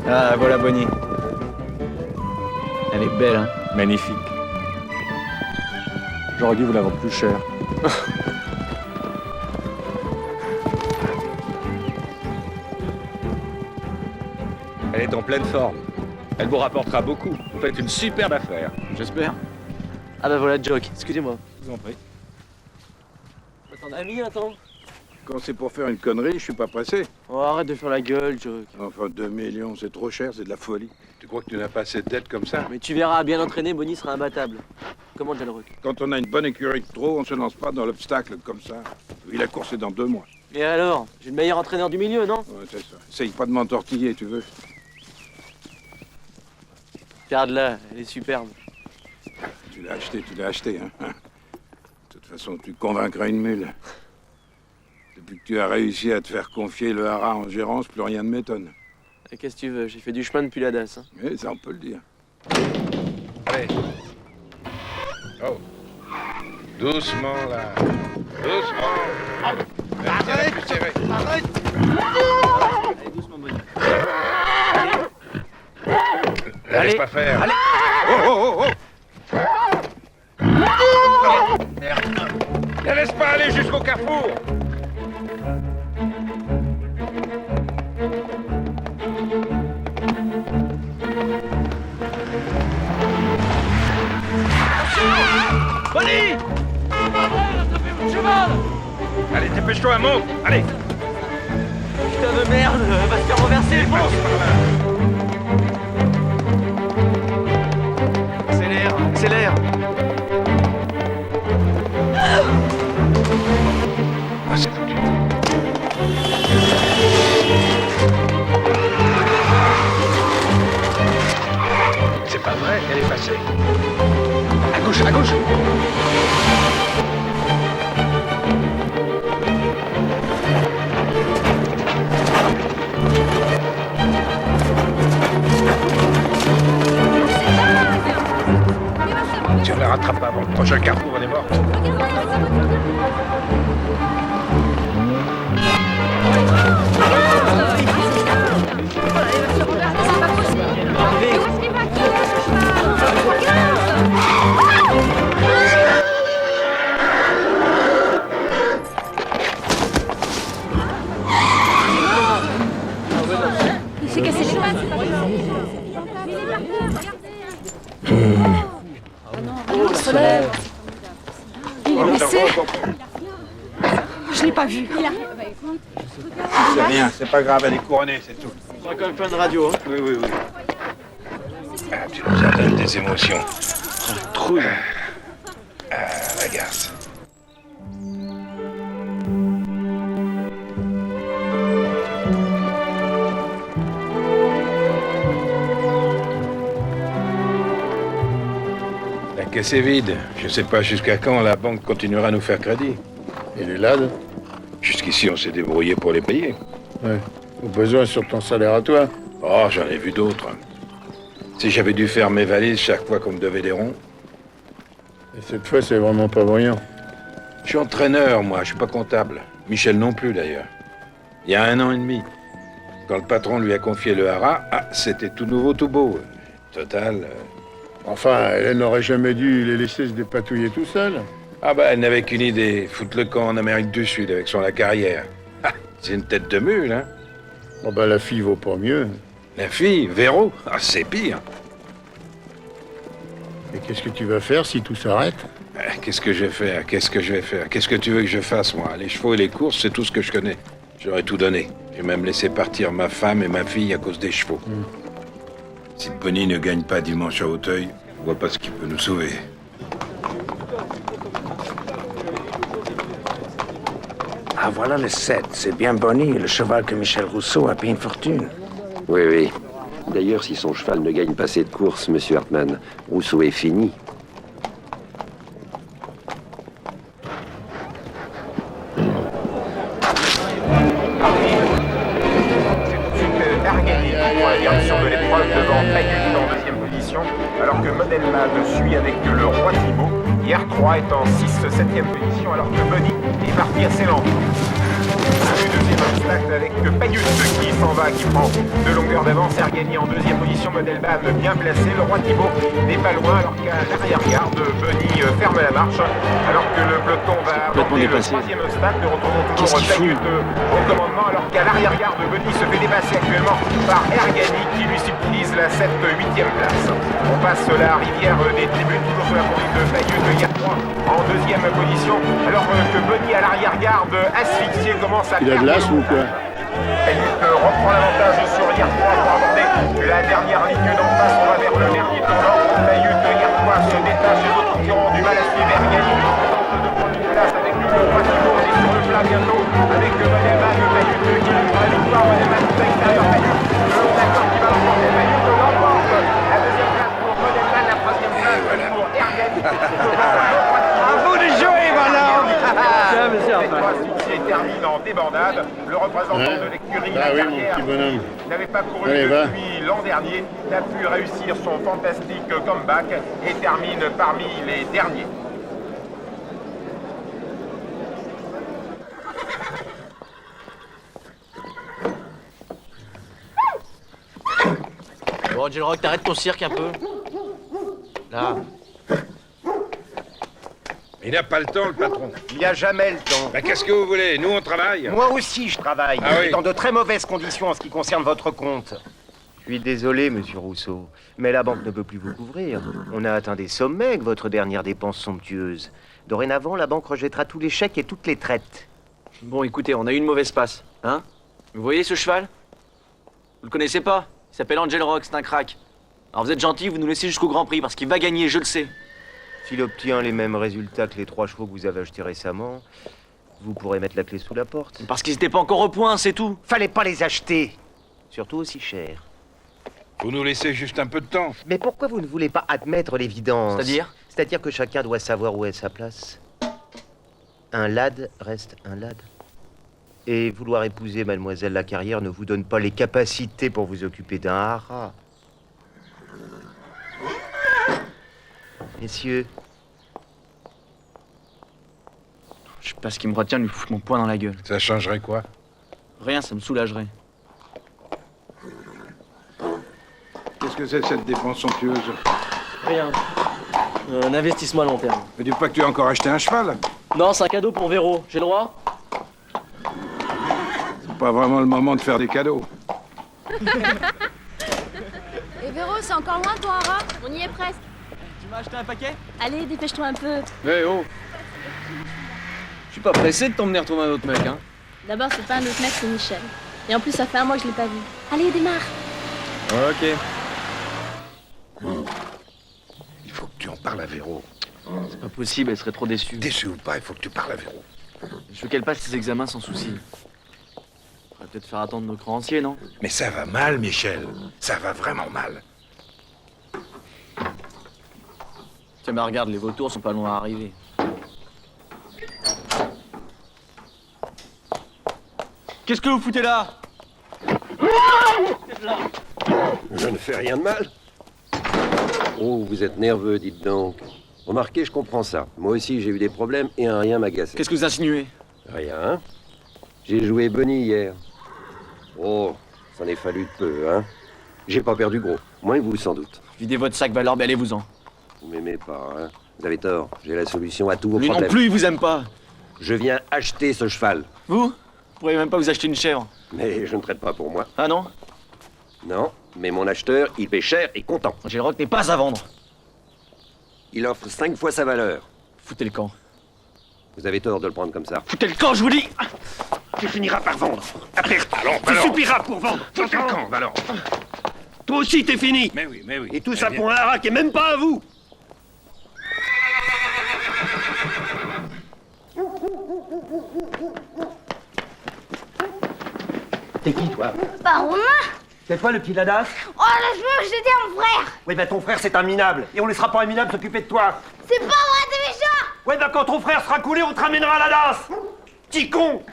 Ah, voilà Bonnie. Elle est belle, hein. Magnifique. J'aurais dû vous la vendre plus cher. Elle est en pleine forme. Elle vous rapportera beaucoup. Vous faites une superbe affaire. J'espère. Ah bah voilà Jock, excusez-moi. Je vous en prie. T'en as mis un temps? Quand c'est pour faire une connerie, je suis pas pressé. Oh, arrête de faire la gueule, Jock. Enfin, 2 millions, c'est trop cher, c'est de la folie. Tu crois que tu n'as pas assez de dettes comme ça? Mais tu verras, bien entraîné, Bonnie sera imbattable. Comment John Rock? Quand on a une bonne écurie de trop, on se lance pas dans l'obstacle comme ça. Oui, la course est dans 2 mois. Et alors? J'ai le meilleur entraîneur du milieu, non? Ouais, c'est ça. Essaye pas de m'entortiller, tu veux. Regarde-la, elle est superbe. Tu l'as acheté, hein. De toute façon, tu convaincras une mule. Depuis que tu as réussi à te faire confier le haras en gérance, plus rien ne m'étonne. Et qu'est-ce que tu veux? J'ai fait du chemin depuis la DAS. Hein. Mais ça, on peut le dire. Allez. Oh. Doucement, là. Doucement. Arrête. Allez, doucement, Bonnie. La laisse pas faire. Allez. Oh. Merde. La laisse pas aller jusqu'au carrefour. Bonnie! Cheval! Allez, dépêche-toi, monte. Allez. Putain de merde, elle va se faire renverser, le Passe par là. Accélère! Ah, c'est foutu. C'est pas vrai, elle est passée. À gauche. Si on la rattrape pas avant le prochain carrefour, elle est morte. Il s'est cassé les pattes, c'est pas grave. Mais il est par terre, regardez. Se lève. Il est blessé. Je l'ai pas vu. C'est rien, c'est pas grave, elle est couronnée, c'est tout. On va quand même faire une radio, hein. Oui. Ah, tu nous as des émotions. Trouille. Ah, la garce. La caisse est vide. Je sais pas jusqu'à quand la banque continuera à nous faire crédit. Et les LAD? Jusqu'ici, on s'est débrouillé pour les payer. Ouais. Au besoin sur ton salaire à toi. Oh, j'en ai vu d'autres. Si j'avais dû faire mes valises chaque fois qu'on me devait des ronds. Et cette fois, c'est vraiment pas brillant. Je suis entraîneur, moi, je suis pas comptable. Michel non plus, d'ailleurs. Il y a 1 an et demi. Quand le patron lui a confié le haras, c'était tout nouveau, tout beau. Total. Enfin, elle n'aurait jamais dû les laisser se dépatouiller tout seul. Ah bah, elle n'avait qu'une idée, foutre le camp en Amérique du Sud avec son la carrière. Ah, c'est une tête de mule, hein. Bon bah, la fille vaut pas mieux. La fille, Véro, c'est pire. Et qu'est-ce que tu vas faire si tout s'arrête? Qu'est-ce que je vais faire? Qu'est-ce que tu veux que je fasse, moi? Les chevaux et les courses, c'est tout ce que je connais. J'aurais tout donné. J'ai même laissé partir ma femme et ma fille à cause des chevaux. Si Bonnie ne gagne pas dimanche à Hauteuil, je vois pas ce qui peut nous sauver. Ah, voilà le 7. C'est bien Bonnie, le cheval que Michel Rousseau a payé une fortune. Oui. D'ailleurs, si son cheval ne gagne pas assez de courses, monsieur Hartmann, Rousseau est fini. Pour la direction de l'épreuve devant Taïuti en 2e position, alors que Modelman suit avec le Roi Thibaut. R3 est en 6e position, alors que Bonnie est parti assez lentement. deuxième obstacle avec Payut qui s'en va, qui prend de longueur d'avance. Ergani en deuxième position, Model Ban bien placé. Le roi Thibaut n'est pas loin alors qu'à l'arrière-garde, Bunny ferme la marche alors que le peloton va aborder le troisième obstacle. Retrouvons toujours Payut au commandement alors qu'à l'arrière-garde, Bunny se fait dépasser actuellement par Ergani qui lui subtilise la 7e place. On passe la rivière des tribunes, toujours sous la conduite de Payut. Il y a 3 en deuxième position alors que Bunny à l'arrière-garde asphyxié commence à... Il a de l'asthme ou quoi? Payut reprend l'avantage sur Hier 3 pour aborder la dernière ligne d'en face. On va vers le dernier tournant. Payut, Hier 3 se détache des autres concurrents, du mal à suivre. Ergani tente de prendre une place avec le roi Thibaut. On est sur le plat bientôt avec Model Ban, Payut qui lui prend la victoire. Model Ban tout à l'extérieur. Payut, le long d'accord qui va l'emporter. Payut l'emporte. La deuxième place pour Model Ban, la troisième place pour Ergani. À vous de jouer, madame. Les trois succès terminent en débandade. Le représentant de l'écurie Ah La oui, mon Carrière, petit bonhomme. n'avait pas couru Allez, va. depuis l'an dernier, n'a pu réussir son fantastique comeback et termine parmi les derniers. Bon, Angel Rock, t'arrêtes ton cirque un peu. Là. Il n'a pas le temps, le patron. Il n'y a jamais le temps. Ben, qu'est-ce que vous voulez? Nous, on travaille. Moi aussi, je travaille. Ah oui. Mais dans de très mauvaises conditions en ce qui concerne votre compte. Je suis désolé, monsieur Rousseau, mais la banque ne peut plus vous couvrir. On a atteint des sommets avec votre dernière dépense somptueuse. Dorénavant, la banque rejettera tous les chèques et toutes les traites. Bon, écoutez, on a eu une mauvaise passe, hein? Vous voyez ce cheval? Vous le connaissez pas? Il s'appelle Angel Rock, c'est un crack. Alors vous êtes gentil, vous nous laissez jusqu'au Grand Prix, parce qu'il va gagner, je le sais. S'il obtient les mêmes résultats que les 3 chevaux que vous avez achetés récemment, vous pourrez mettre la clé sous la porte. Parce qu'ils étaient pas encore au point, c'est tout. Fallait pas les acheter. Surtout aussi cher. Vous nous laissez juste un peu de temps. Mais pourquoi vous ne voulez pas admettre l'évidence? C'est-à-dire? C'est-à-dire que chacun doit savoir où est sa place. Un lad reste un lad. Et vouloir épouser mademoiselle Lacarrière ne vous donne pas les capacités pour vous occuper d'un haras. Messieurs, Je sais pas ce qui me retient de lui foutre mon poing dans la gueule. Ça changerait quoi? Rien, ça me soulagerait. Qu'est-ce que c'est cette dépense somptueuse? Rien. Un investissement à long terme. Me dis pas que tu as encore acheté un cheval? Non, c'est un cadeau pour Véro. J'ai le droit? C'est pas vraiment le moment de faire des cadeaux. Et Véro, c'est encore loin ton haras? On y est presque. Tu m'as acheté un paquet? Allez, dépêche-toi un peu. Eh oh! Je suis pas pressé de t'emmener retrouver un autre mec, hein. D'abord, c'est pas un autre mec, c'est Michel. Et en plus, ça fait un mois que je l'ai pas vu. Allez, démarre. Ok. Il faut que tu en parles à Véro. C'est pas possible, elle serait trop déçue. Déçu ou pas, il faut que tu parles à Véro. Je veux qu'elle passe ses examens sans souci. Faudrait peut-être faire attendre nos créanciers, non? Mais ça va mal, Michel. Ça va vraiment mal. Tiens, mais regarde, les vautours sont pas loin à arriver. Qu'est-ce que vous foutez là? Je ne fais rien de mal. Oh, vous êtes nerveux, dites donc. Remarquez, je comprends ça. Moi aussi, j'ai eu des problèmes et un rien m'agaçait. Qu'est-ce que vous insinuez? Rien. J'ai joué Bunny hier. Oh, ça en est fallu de peu, hein. J'ai pas perdu gros. Moins que vous, sans doute. Videz votre sac Valorbe, allez-vous-en. Vous m'aimez pas, hein. Vous avez tort. J'ai la solution à tous vos Lui non problèmes. plus, il vous aime pas. Je viens acheter ce cheval. Vous pourriez même pas vous acheter une chèvre. Mais je ne traite pas pour moi. Ah non? Non, mais mon acheteur, il paie cher et content. Angel Rock n'est pas à vendre. Il offre 5 fois sa valeur. Foutez le camp. Vous avez tort de le prendre comme ça. Foutez le camp, je vous dis! Tu finiras par vendre. À perte. Allons, Tu supplieras pour vendre. Foutez le camp, alors. Toi aussi, t'es fini. Mais oui, mais oui. Et tout Mais ça bien. pour un haras qui est même pas à vous. T'es qui, toi? Bah, Romain! C'est toi le petit Ladas? Oh, laisse-moi, je t'ai dit à mon frère! Oui, ben ton frère c'est un minable, et on laissera pas un minable s'occuper de toi. C'est pas vrai, t'es méchant! Ouais, ben quand ton frère sera coulé, on te ramènera à Ladas! Petit con!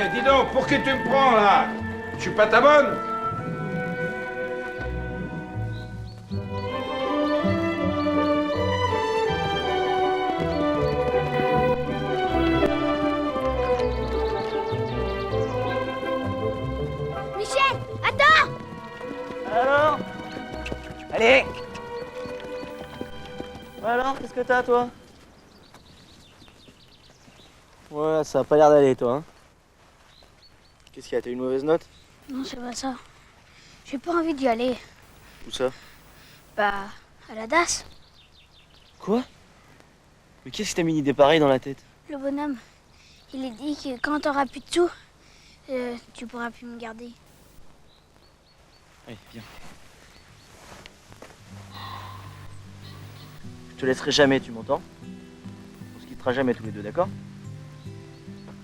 dis donc, pour qui tu me prends, là? Je suis pas ta bonne? Michel, attends! Alors? Allez! Alors, qu'est-ce que t'as, toi? Ouais, ça a pas l'air d'aller, toi, hein? Qu'est-ce qu'il y a? T'as eu une mauvaise note? Non, c'est pas ça. J'ai pas envie d'y aller. Où ça? Bah, à la DAS. Quoi? Mais qu'est-ce qui t'a mis une idée pareille dans la tête? Le bonhomme, il a dit que quand t'auras plus de sous, tu pourras plus me garder. Allez, viens. Je te laisserai jamais, tu m'entends? On se quittera jamais tous les deux, d'accord?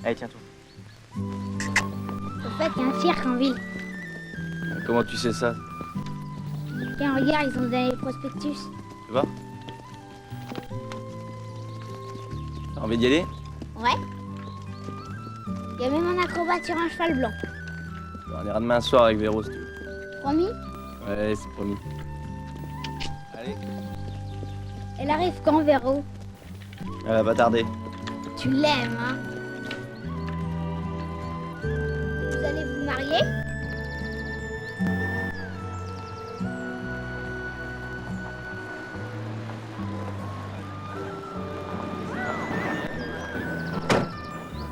Allez, tiens-toi. Au fait, il y a un cirque en ville. Comment tu sais ça? Tiens, regarde, ils ont donné les prospectus. Tu vois? T'as envie d'y aller? Ouais. Il y a même un acrobate sur un cheval blanc. On ira demain soir avec Véro, si tu veux. Promis? Ouais, c'est promis. Allez. Elle arrive quand, Véro? Elle va pas tarder. Tu l'aimes, hein? Vous allez vous marier?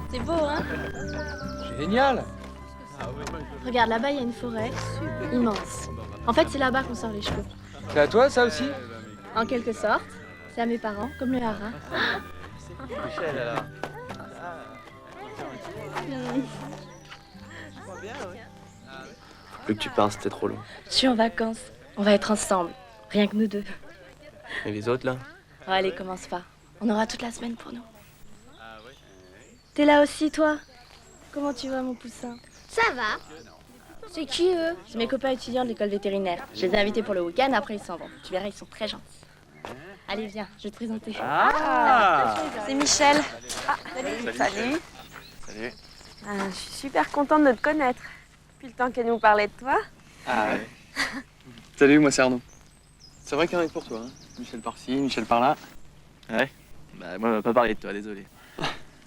C'est beau, hein? Génial. Regarde, là-bas, il y a une forêt immense. En fait, c'est là-bas qu'on sort les cheveux. C'est à toi, ça aussi? En quelque sorte, c'est à mes parents, comme le haras. Michel, alors. Plus que tu parles, c'était trop long. Je suis en vacances. On va être ensemble. Rien que nous deux. Et les autres, là? Oh, allez, commence pas. On aura toute la semaine pour nous. T'es là aussi, toi? Comment tu vas, mon poussin? Ça va. C'est qui, eux? C'est mes copains étudiants de l'école vétérinaire. Je les ai invités pour le week-end, après ils s'en vont. Tu verras, ils sont très gentils. Allez, viens, je vais te présenter. Ah! C'est Michel. Ah, Salut. salut. Salut. Ah, je suis super contente de te connaître. Depuis le temps qu'elle nous parlait de toi. Ah ouais. Salut, moi c'est Arnaud. C'est vrai qu'il y en a pour toi, hein. Michel par-ci, Michel par-là. Ouais. Bah moi on va pas parler de toi, désolé.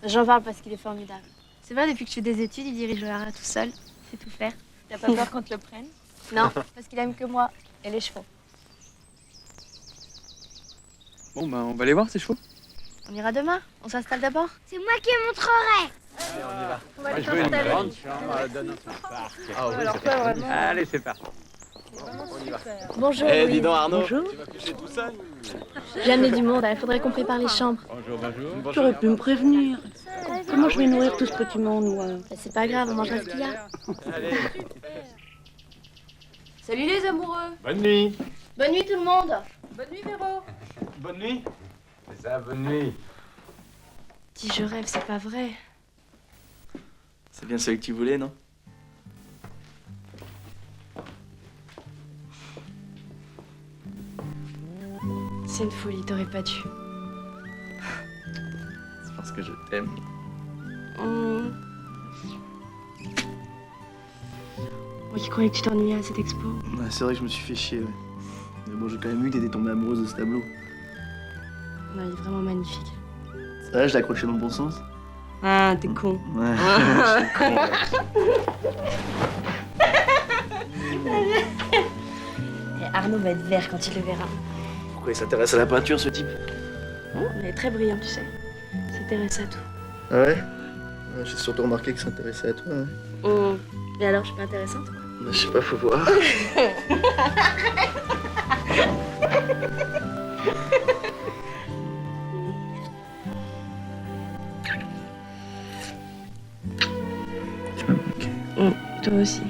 J'en parle parce qu'il est formidable. C'est vrai, depuis que je fais des études, il dirige le haras tout seul. Il sait tout faire. T'as pas peur qu'on te le prenne? Non, parce qu'il aime que moi et les chevaux. Bon bah on va aller voir ces chevaux. On ira demain. On s'installe d'abord. C'est moi qui montrerai. On va aller s'installer. Ah oui, alors pas vraiment. Allez, c'est parti. On y va. Bonjour. Eh, Louis. dis donc Arnaud. Bonjour. Tu vas coucher tout seul? J'ai amené du monde. Il faudrait qu'on prépare les chambres. Bonjour. Tu aurais pu me prévenir. Comment je vais nourrir tout ce petit monde, moi? Bah, c'est pas grave, on mangera ce qu'il y a. Allez. Salut les amoureux. Bonne nuit. Bonne nuit tout le monde. Bonne nuit, Véro. Bonne nuit. C'est ça, bonne nuit. Si je rêve, c'est pas vrai. C'est bien celui que tu voulais, non? C'est une folie, t'aurais pas dû. C'est parce que je t'aime. Moi qui croyais que tu t'ennuyais à cette expo. Ouais, c'est vrai que je me suis fait chier, ouais. Mais bon, j'ai quand même vu que t'étais tombée amoureuse de ce tableau. Non, il est vraiment magnifique. Ça va, je l'ai accroché dans le bon sens? Ah, t'es con. Ouais, je suis con, ouais. Et Arnaud va être vert quand il le verra. Pourquoi il s'intéresse à la peinture, ce type? Il est très brillant, tu sais. Il s'intéresse à tout. Ah ouais? J'ai surtout remarqué qu'il s'intéressait à toi. Hein. Et alors, je suis pas intéressante? Bah, je sais pas, faut voir. Tu m'as manqué. Toi aussi.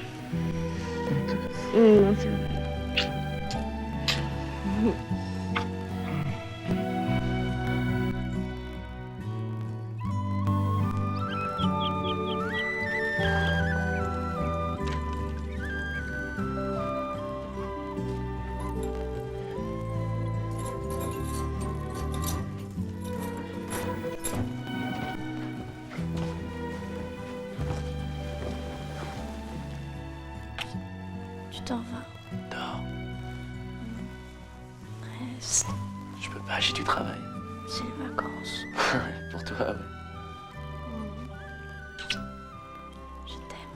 C'est vrai. t'en vas. Dors. Reste. Je peux pas, j'ai du travail. C'est les vacances. Pour toi, ouais. Je t'aime.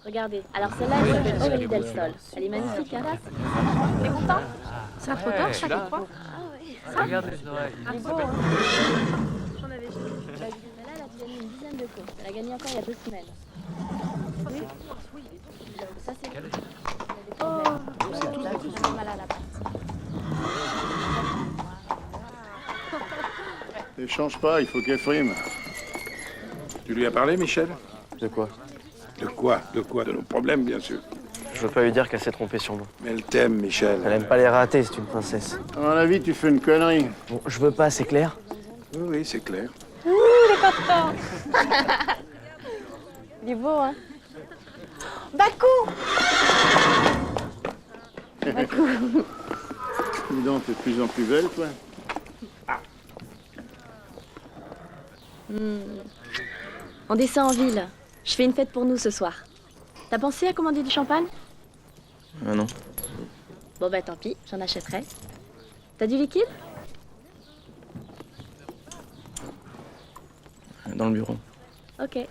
Regardez, alors celle-là, elle s'appelle Aurélie Del Sol. Elle est magnifique, hein? T'es content? C'est un trop tard, ça, tu crois? Ah oui. Regarde les oreilles. Ah beau, hein? J'en avais juste. Celle-là, elle a gagné une dizaine de courses. Elle a gagné encore il y a 2 semaines. Oui. Ça, c'est... Oh, c'est tout mal à la patte. Ne change pas, il faut qu'elle frime. Tu lui as parlé, Michel? De quoi? De quoi? De quoi? De nos problèmes, bien sûr. Je veux pas lui dire qu'elle s'est trompée sur moi. Mais elle t'aime, Michel. Elle aime pas les ratés, c'est une princesse. À mon avis, tu fais une connerie. Bon, je veux pas, c'est clair? Oui, oui, c'est clair. Ouh, il est content. Il est beau, hein? Bakou! Bakou. Dis donc, t'es de plus en plus belle, toi. On descend en ville. Je fais une fête pour nous ce soir. T'as pensé à commander du champagne? Ah non. Bon bah tant pis, j'en achèterai. T'as du liquide? Dans le bureau. Ok. Et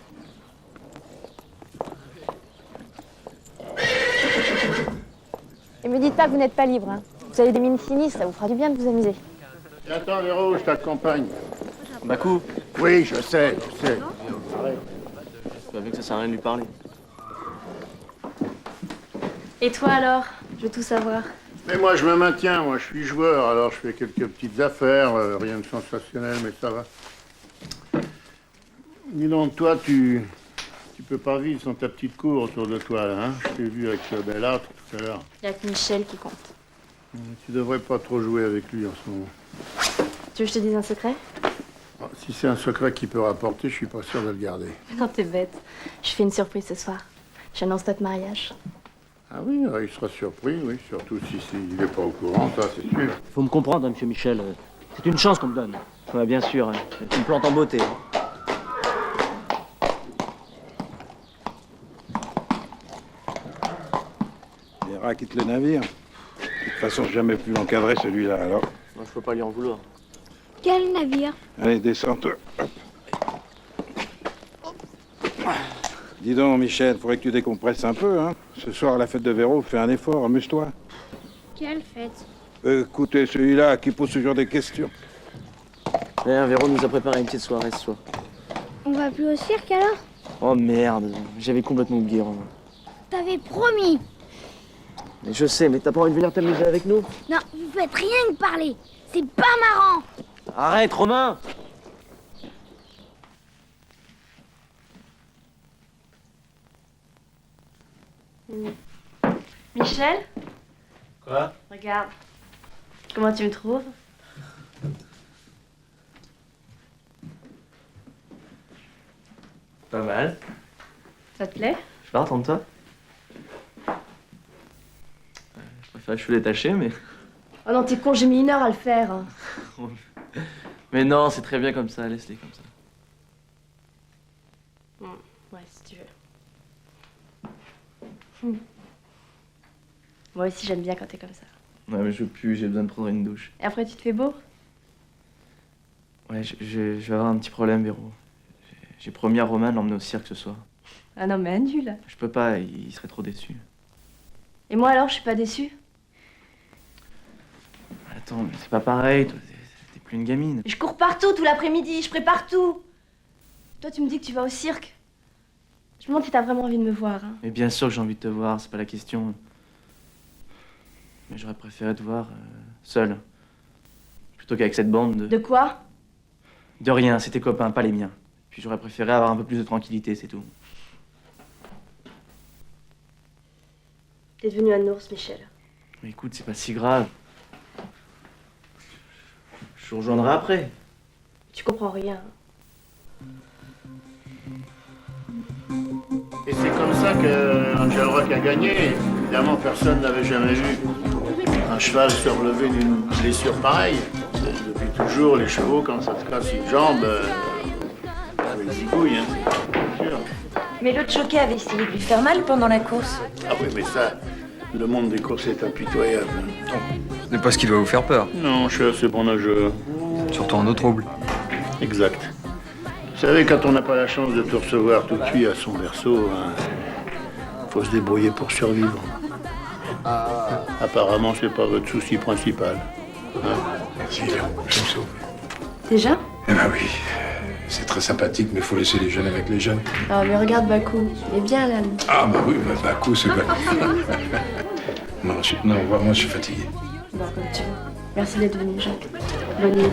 me dites pas que vous n'êtes pas libre, hein. Vous avez des mines sinistres, ça vous fera du bien de vous amuser. Attends, Véro, je t'accompagne. Bakou, Oui, je sais. tu as vu que ça sert à rien de lui parler. Et toi alors? Je veux tout savoir. Mais moi, je me maintiens. Moi, je suis joueur, alors je fais quelques petites affaires. Rien de sensationnel, mais ça va. Dis donc, toi, tu peux pas vivre sans ta petite cour autour de toi, là, hein? Je t'ai vu avec ce bel âtre tout à l'heure. Il y a que Michel qui compte. Tu devrais pas trop jouer avec lui en ce moment. Tu veux que je te dise un secret? Ah, si c'est un secret qui peut rapporter, je suis pas sûr de le garder. Non, t'es bête. Je fais une surprise ce soir. J'annonce notre mariage. Ah oui, il sera surpris, oui, surtout si il n'est pas au courant, ça c'est sûr. Faut me comprendre, hein, monsieur Michel. C'est une chance qu'on me donne. Ouais, bien sûr. Tu me plantes en beauté. Hein. Les rats quittent le navire. De toute façon, j'ai jamais pu l'encadrer, celui-là, alors. Moi, je peux pas lui en vouloir. Quel navire? Allez, descends, toi. Hop. Dis donc, Michel, faudrait que tu décompresses un peu, hein. Ce soir, à la fête de Véro, fais un effort, amuse-toi. Quelle fête? Écoutez, celui-là qui pose ce genre de questions. D'ailleurs, Véro nous a préparé une petite soirée ce soir. On va plus au cirque alors? Oh merde, j'avais complètement oublié, Romain. T'avais promis. Mais je sais, mais t'as pas envie de venir t'amuser avec nous? Non, vous faites rien que parler. C'est pas marrant. Arrête, Romain! Michel? Quoi? Regarde. Comment tu me trouves? Pas mal. Ça te plaît? Je sais pas, attends-toi. Je préfère que je sois détaché, mais... Oh non, t'es con, j'ai mis 1 heure à le faire. Hein. Mais non, c'est très bien comme ça, laisse-les comme ça. Ouais, si tu veux. Moi aussi, j'aime bien quand t'es comme ça. Ouais, mais je pue, j'ai besoin de prendre une douche. Et après, tu te fais beau? Ouais, je vais avoir un petit problème, Véro. J'ai promis à Romain de l'emmener au cirque ce soir. Ah non, mais annule. Je peux pas, il serait trop déçu. Et moi alors, je suis pas déçue? Attends, mais c'est pas pareil, toi, t'es plus une gamine. Je cours partout tout l'après-midi, je prépare tout. Toi, tu me dis que tu vas au cirque. Je me demande si t'as vraiment envie de me voir. Hein. Mais bien sûr que j'ai envie de te voir, c'est pas la question. Mais j'aurais préféré te voir seul. Plutôt qu'avec cette bande de... De quoi? De rien, c'est tes copains, pas les miens. Puis j'aurais préféré avoir un peu plus de tranquillité, c'est tout. T'es devenu un ours, Michel. Mais écoute, c'est pas si grave. Je vous rejoindrai après. Tu comprends rien. Et c'est comme ça que Angel Rock a gagné. Évidemment, personne n'avait jamais vu. un cheval se relever d'une blessure pareille. Depuis toujours, les chevaux, quand ça se casse une jambe, avec des zigouilles, hein, c'est sûr. Mais l'autre jockey avait essayé de lui faire mal pendant la course. Ah oui, mais ça, le monde des courses est impitoyable. Ce n'est pas ce qui doit vous faire peur. Non, je suis assez bon nageur. Surtout en eau trouble. Exact. Vous savez, quand on n'a pas la chance de tout recevoir tout de suite à son berceau, hein, faut se débrouiller pour survivre. Apparemment, c'est pas votre souci principal. Hein? Merci, Léon. Je me sauve. Déjà? Eh ben oui. C'est très sympathique, mais il faut laisser les jeunes avec les jeunes. Non, mais regarde Bakou. Il est bien là. Ah bah oui, bah, Bakou, c'est Bakou. non, vraiment, je suis fatigué. Bon, comme tu veux. Merci d'être venu, Jacques. Bonne nuit.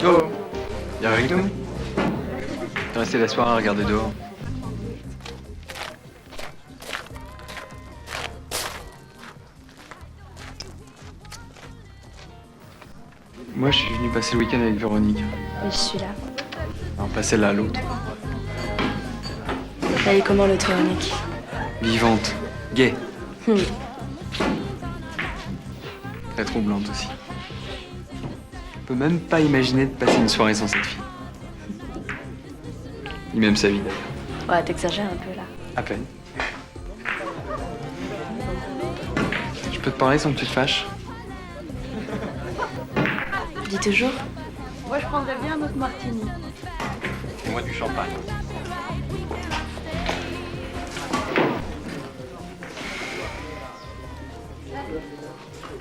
Oh, viens avec nous. T'es resté la soirée à regarder dehors. Moi, je suis venu passer le week-end avec Véronique. Et je suis là. Non, pas celle-là, l'autre. Elle est comment l'autre Véronique? Vivante, gaie, très troublante aussi. On peut même pas imaginer de passer une soirée sans cette fille. Ni même sa vie d'ailleurs. Ouais, t'exagères un peu là. À peine. Je peux te parler sans que tu te fâches? Tu dis toujours? Moi, je prendrais bien un autre martini. Et moi du champagne.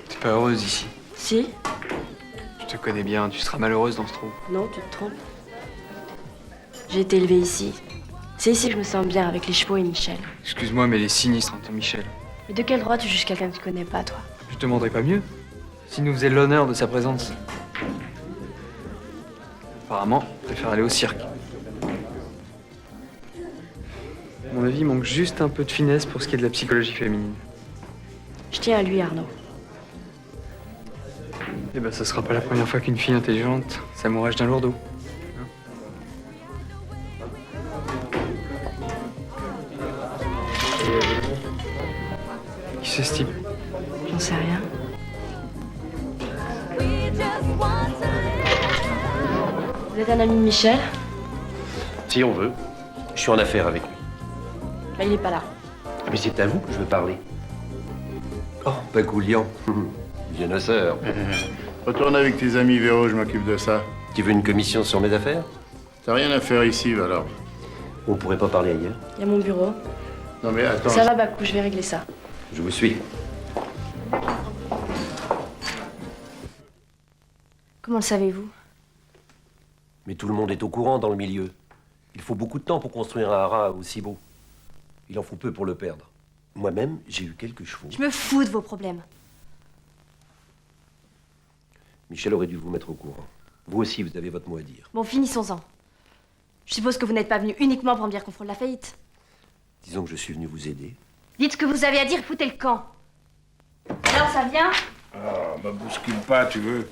T'es pas heureuse ici. Si? Je te connais bien, tu seras malheureuse dans ce trou. Non, tu te trompes. J'ai été élevée ici. C'est ici que je me sens bien avec les chevaux et Michel. Excuse-moi, mais les sinistres, ton Michel. Mais de quel droit tu juges quelqu'un que tu connais pas, toi? Je te demanderais pas mieux s'il nous faisait l'honneur de sa présence. Apparemment, il préfère aller au cirque. À mon avis, il manque juste un peu de finesse pour ce qui est de la psychologie féminine. Je tiens à lui, Arnaud. Eh ben, ça sera pas la première fois qu'une fille intelligente s'amourage d'un lourdeau. Qui c'est ce type? J'en sais rien. Vous êtes un ami de Michel? Si on veut. Je suis en affaire avec lui. Bah, il est pas là. Mais c'est à vous que je veux parler. Oh, Bagoulian. Bien à sœur. Retourne avec tes amis, Véro, je m'occupe de ça. Tu veux une commission sur mes affaires? T'as rien à faire ici, alors. On pourrait pas parler ailleurs. Il y a mon bureau. Non mais attends. Ça va, Bakou, je vais régler ça. Je vous suis. Comment le savez-vous? Mais tout le monde est au courant dans le milieu. Il faut beaucoup de temps pour construire un haras aussi beau. Il en faut peu pour le perdre. Moi-même, j'ai eu quelques chevaux. Je me fous de vos problèmes. Michel aurait dû vous mettre au courant. Vous aussi, vous avez votre mot à dire. Bon, finissons-en. Je suppose que vous n'êtes pas venu uniquement pour me dire qu'on frôle la faillite. Disons que je suis venu vous aider. Dites ce que vous avez à dire, foutez le camp. Alors, ça vient? Ah, me bouscule pas, tu veux.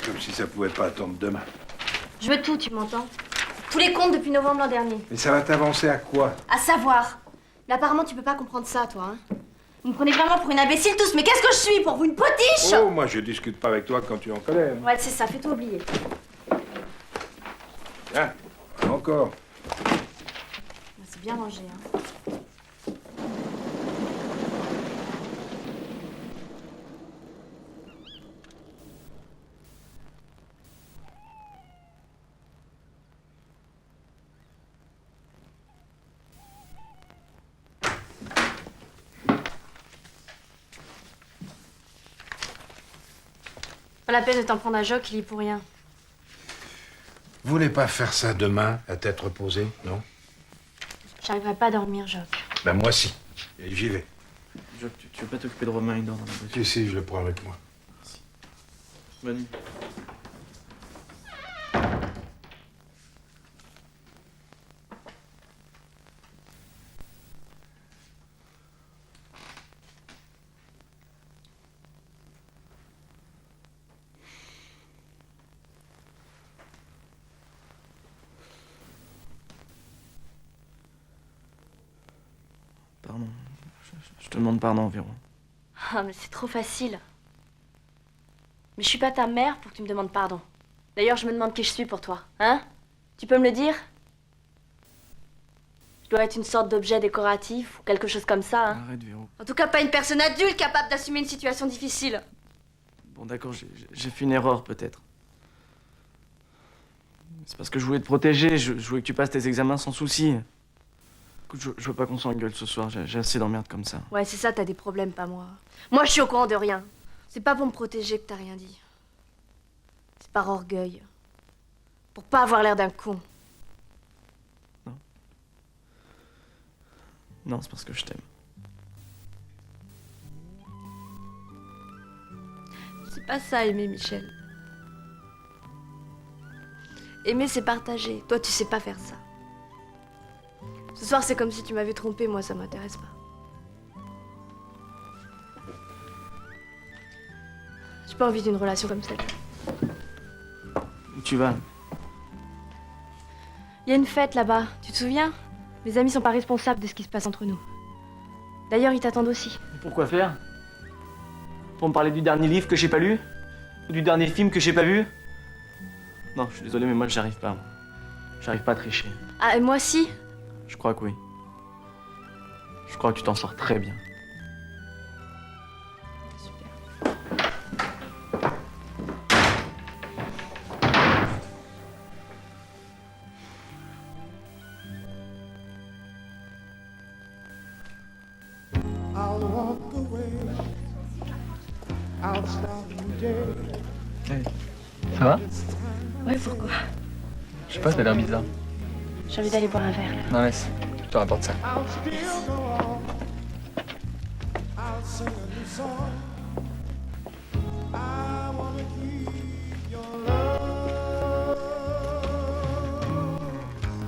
Comme si ça pouvait pas attendre demain. Je veux tout, tu m'entends? Tous les comptes depuis novembre l'an dernier. Mais ça va t'avancer à quoi? À savoir. Mais apparemment, tu peux pas comprendre ça, toi, hein? Vous me prenez vraiment pour une imbécile tous, mais qu'est-ce que je suis pour vous, une potiche? Oh, moi je discute pas avec toi quand tu en connais. Ouais, c'est ça, fais-toi oublier. Tiens, encore. C'est bien rangé, hein. Pas la peine de t'en prendre à Jock, il y est pour rien. Vous voulez pas faire ça demain, à tête reposée, non? J'arriverai pas à dormir, Jock. Ben moi si. Et j'y vais. Jock, tu veux pas t'occuper de Romain, il dort dans la voiture. Si, je le prends avec moi. Bonne nuit. pardon. Je te demande pardon, Véro. Ah, mais c'est trop facile. Mais je suis pas ta mère pour que tu me demandes pardon. D'ailleurs, je me demande qui je suis pour toi, hein? Tu peux me le dire? Je dois être une sorte d'objet décoratif ou quelque chose comme ça, hein? Arrête, Véro. En tout cas, pas une personne adulte capable d'assumer une situation difficile. Bon, d'accord, j'ai fait une erreur, peut-être. C'est parce que je voulais te protéger, je voulais que tu passes tes examens sans souci. Écoute, je veux pas qu'on s'engueule ce soir, j'ai assez d'emmerdes comme ça. Ouais, c'est ça, t'as des problèmes, pas moi. Moi, je suis au courant de rien. C'est pas pour me protéger que t'as rien dit. C'est par orgueil. Pour pas avoir l'air d'un con. Non, c'est parce que je t'aime. C'est pas ça, aimer, Michel. Aimer, c'est partager. Toi, tu sais pas faire ça. Ce soir, c'est comme si tu m'avais trompé. Moi, ça m'intéresse pas. J'ai pas envie d'une relation comme celle. Où tu vas? Il y a une fête là-bas, tu te souviens? Mes amis sont pas responsables de ce qui se passe entre nous. D'ailleurs, ils t'attendent aussi. Pourquoi faire? Pour me parler du dernier livre que j'ai pas lu? Ou du dernier film que j'ai pas vu? Non, je suis désolé, mais moi, j'arrive pas. J'arrive pas à tricher. Ah, et moi aussi? Je crois que oui. Je crois que tu t'en sors très bien. Hey, ça va? Ouais, pourquoi? Je sais pas, t'as l'air bizarre. J'ai envie d'aller boire un verre, là. Non, laisse. Je te rapporte ça.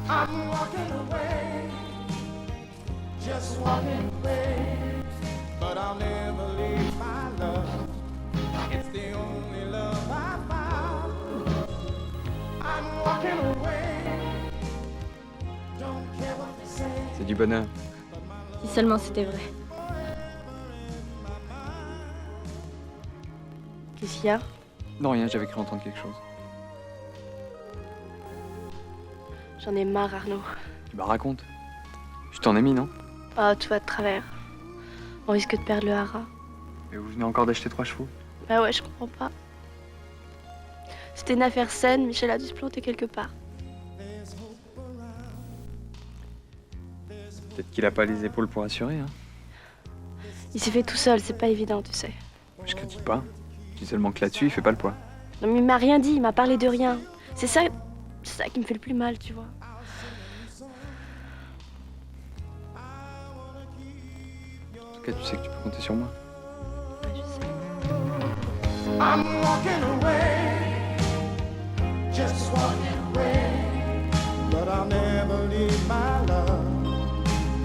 I'm walking away, just walking away, but I'll never leave my love. It's the only love I found. I'm walking away, don't care what they say. C'est du bonheur. Si seulement c'était vrai. Qu'est-ce qu'il y a? Non, rien, j'avais cru entendre quelque chose. J'en ai marre, Arnaud. Bah raconte. Je t'en ai mis, non? Ah, tout va de travers. On risque de perdre le hara. Et vous venez encore d'acheter 3 chevaux? Bah ouais, je comprends pas. C'était une affaire saine, Michel a dû se planter quelque part. Peut-être qu'il a pas les épaules pour assurer, hein. Il s'est fait tout seul, c'est pas évident, tu sais. Je critique pas. Je dis seulement que là-dessus, il fait pas le poids. Non mais il m'a rien dit, il m'a parlé de rien. C'est ça qui me fait le plus mal, tu vois. En tout cas, tu sais que tu peux compter sur moi. I'm walking away, just walking away, but I'll never leave my love.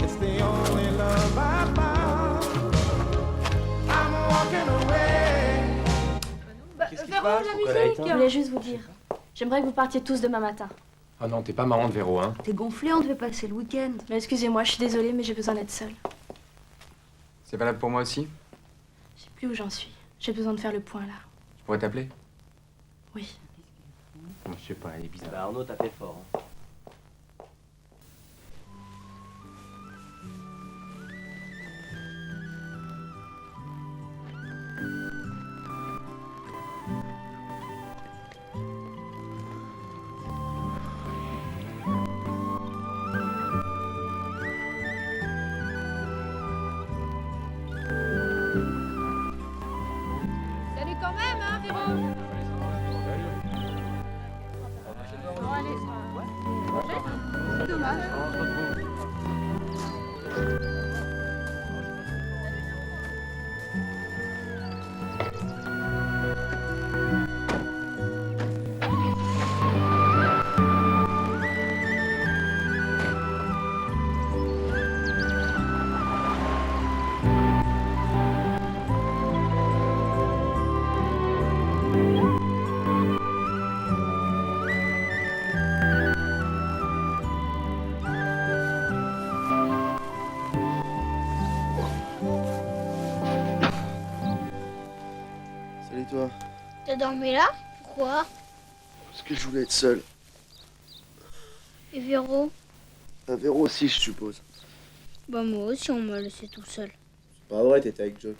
It's the only love I found. I'm walking away. Qu'est-ce qui se passe? Je voulais juste vous dire. J'aimerais que vous partiez tous demain matin. Ah non, t'es pas marrante, Véro, hein. T'es gonflé, on devait passer le week-end. Mais excusez-moi, je suis désolée, mais j'ai besoin d'être seule. C'est valable pour moi aussi? Je sais plus où j'en suis. J'ai besoin de faire le point là. Je pourrais t'appeler? Oui. Je sais pas, elle est bizarre. Bah Arnaud, t'as fait fort. Hein. Salut quand même, hein, Véro? Bon, allez. C'est dommage. toi? T'as dormi là? Pourquoi? Parce que je voulais être seul. Et Véro? Véro aussi, je suppose. Bah moi aussi, on m'a laissé tout seul. Pas vrai, t'étais avec Joe.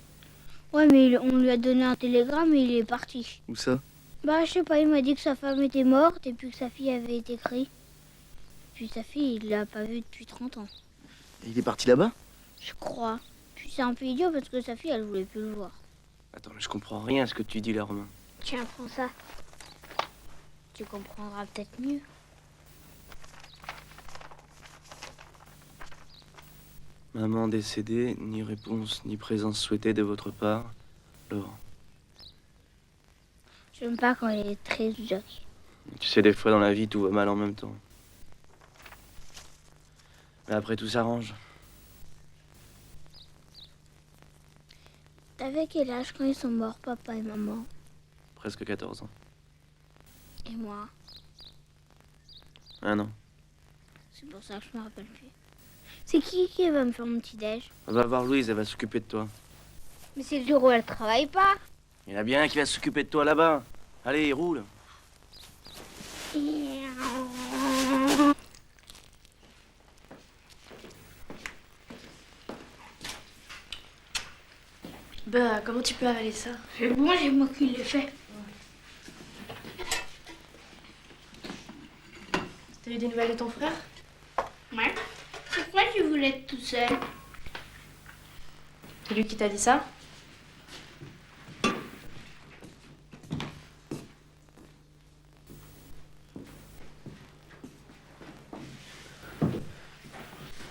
Ouais, mais on lui a donné un télégramme et il est parti. Où ça? Bah je sais pas, il m'a dit que sa femme était morte et puis que sa fille avait été écrite. Puis sa fille, il l'a pas vue depuis 30 ans. Et il est parti là-bas? Je crois. Puis c'est un peu idiot parce que sa fille, elle voulait plus le voir. Attends, mais je comprends rien à ce que tu dis là, Romain. Tiens, prends ça. Tu comprendras peut-être mieux. Maman décédée, ni réponse, ni présence souhaitée de votre part, Laure. J'aime pas quand elle est très jolie. Tu sais, des fois dans la vie, tout va mal en même temps. Mais après, tout s'arrange. T'avais quel âge quand ils sont morts, papa et maman? Presque 14 ans. Et moi? 1 an. C'est pour ça que je me rappelle plus. C'est qui va me faire mon petit-déj? On va voir Louise, elle va s'occuper de toi. Mais c'est le jour où elle travaille pas. Il y en a bien un qui va s'occuper de toi là-bas. Allez, roule. Bah, comment tu peux avaler ça? C'est bon, j'ai moi qui l'ai fait. T'as eu des nouvelles de ton frère? Ouais. Pourquoi tu voulais être tout seul? C'est lui qui t'a dit ça?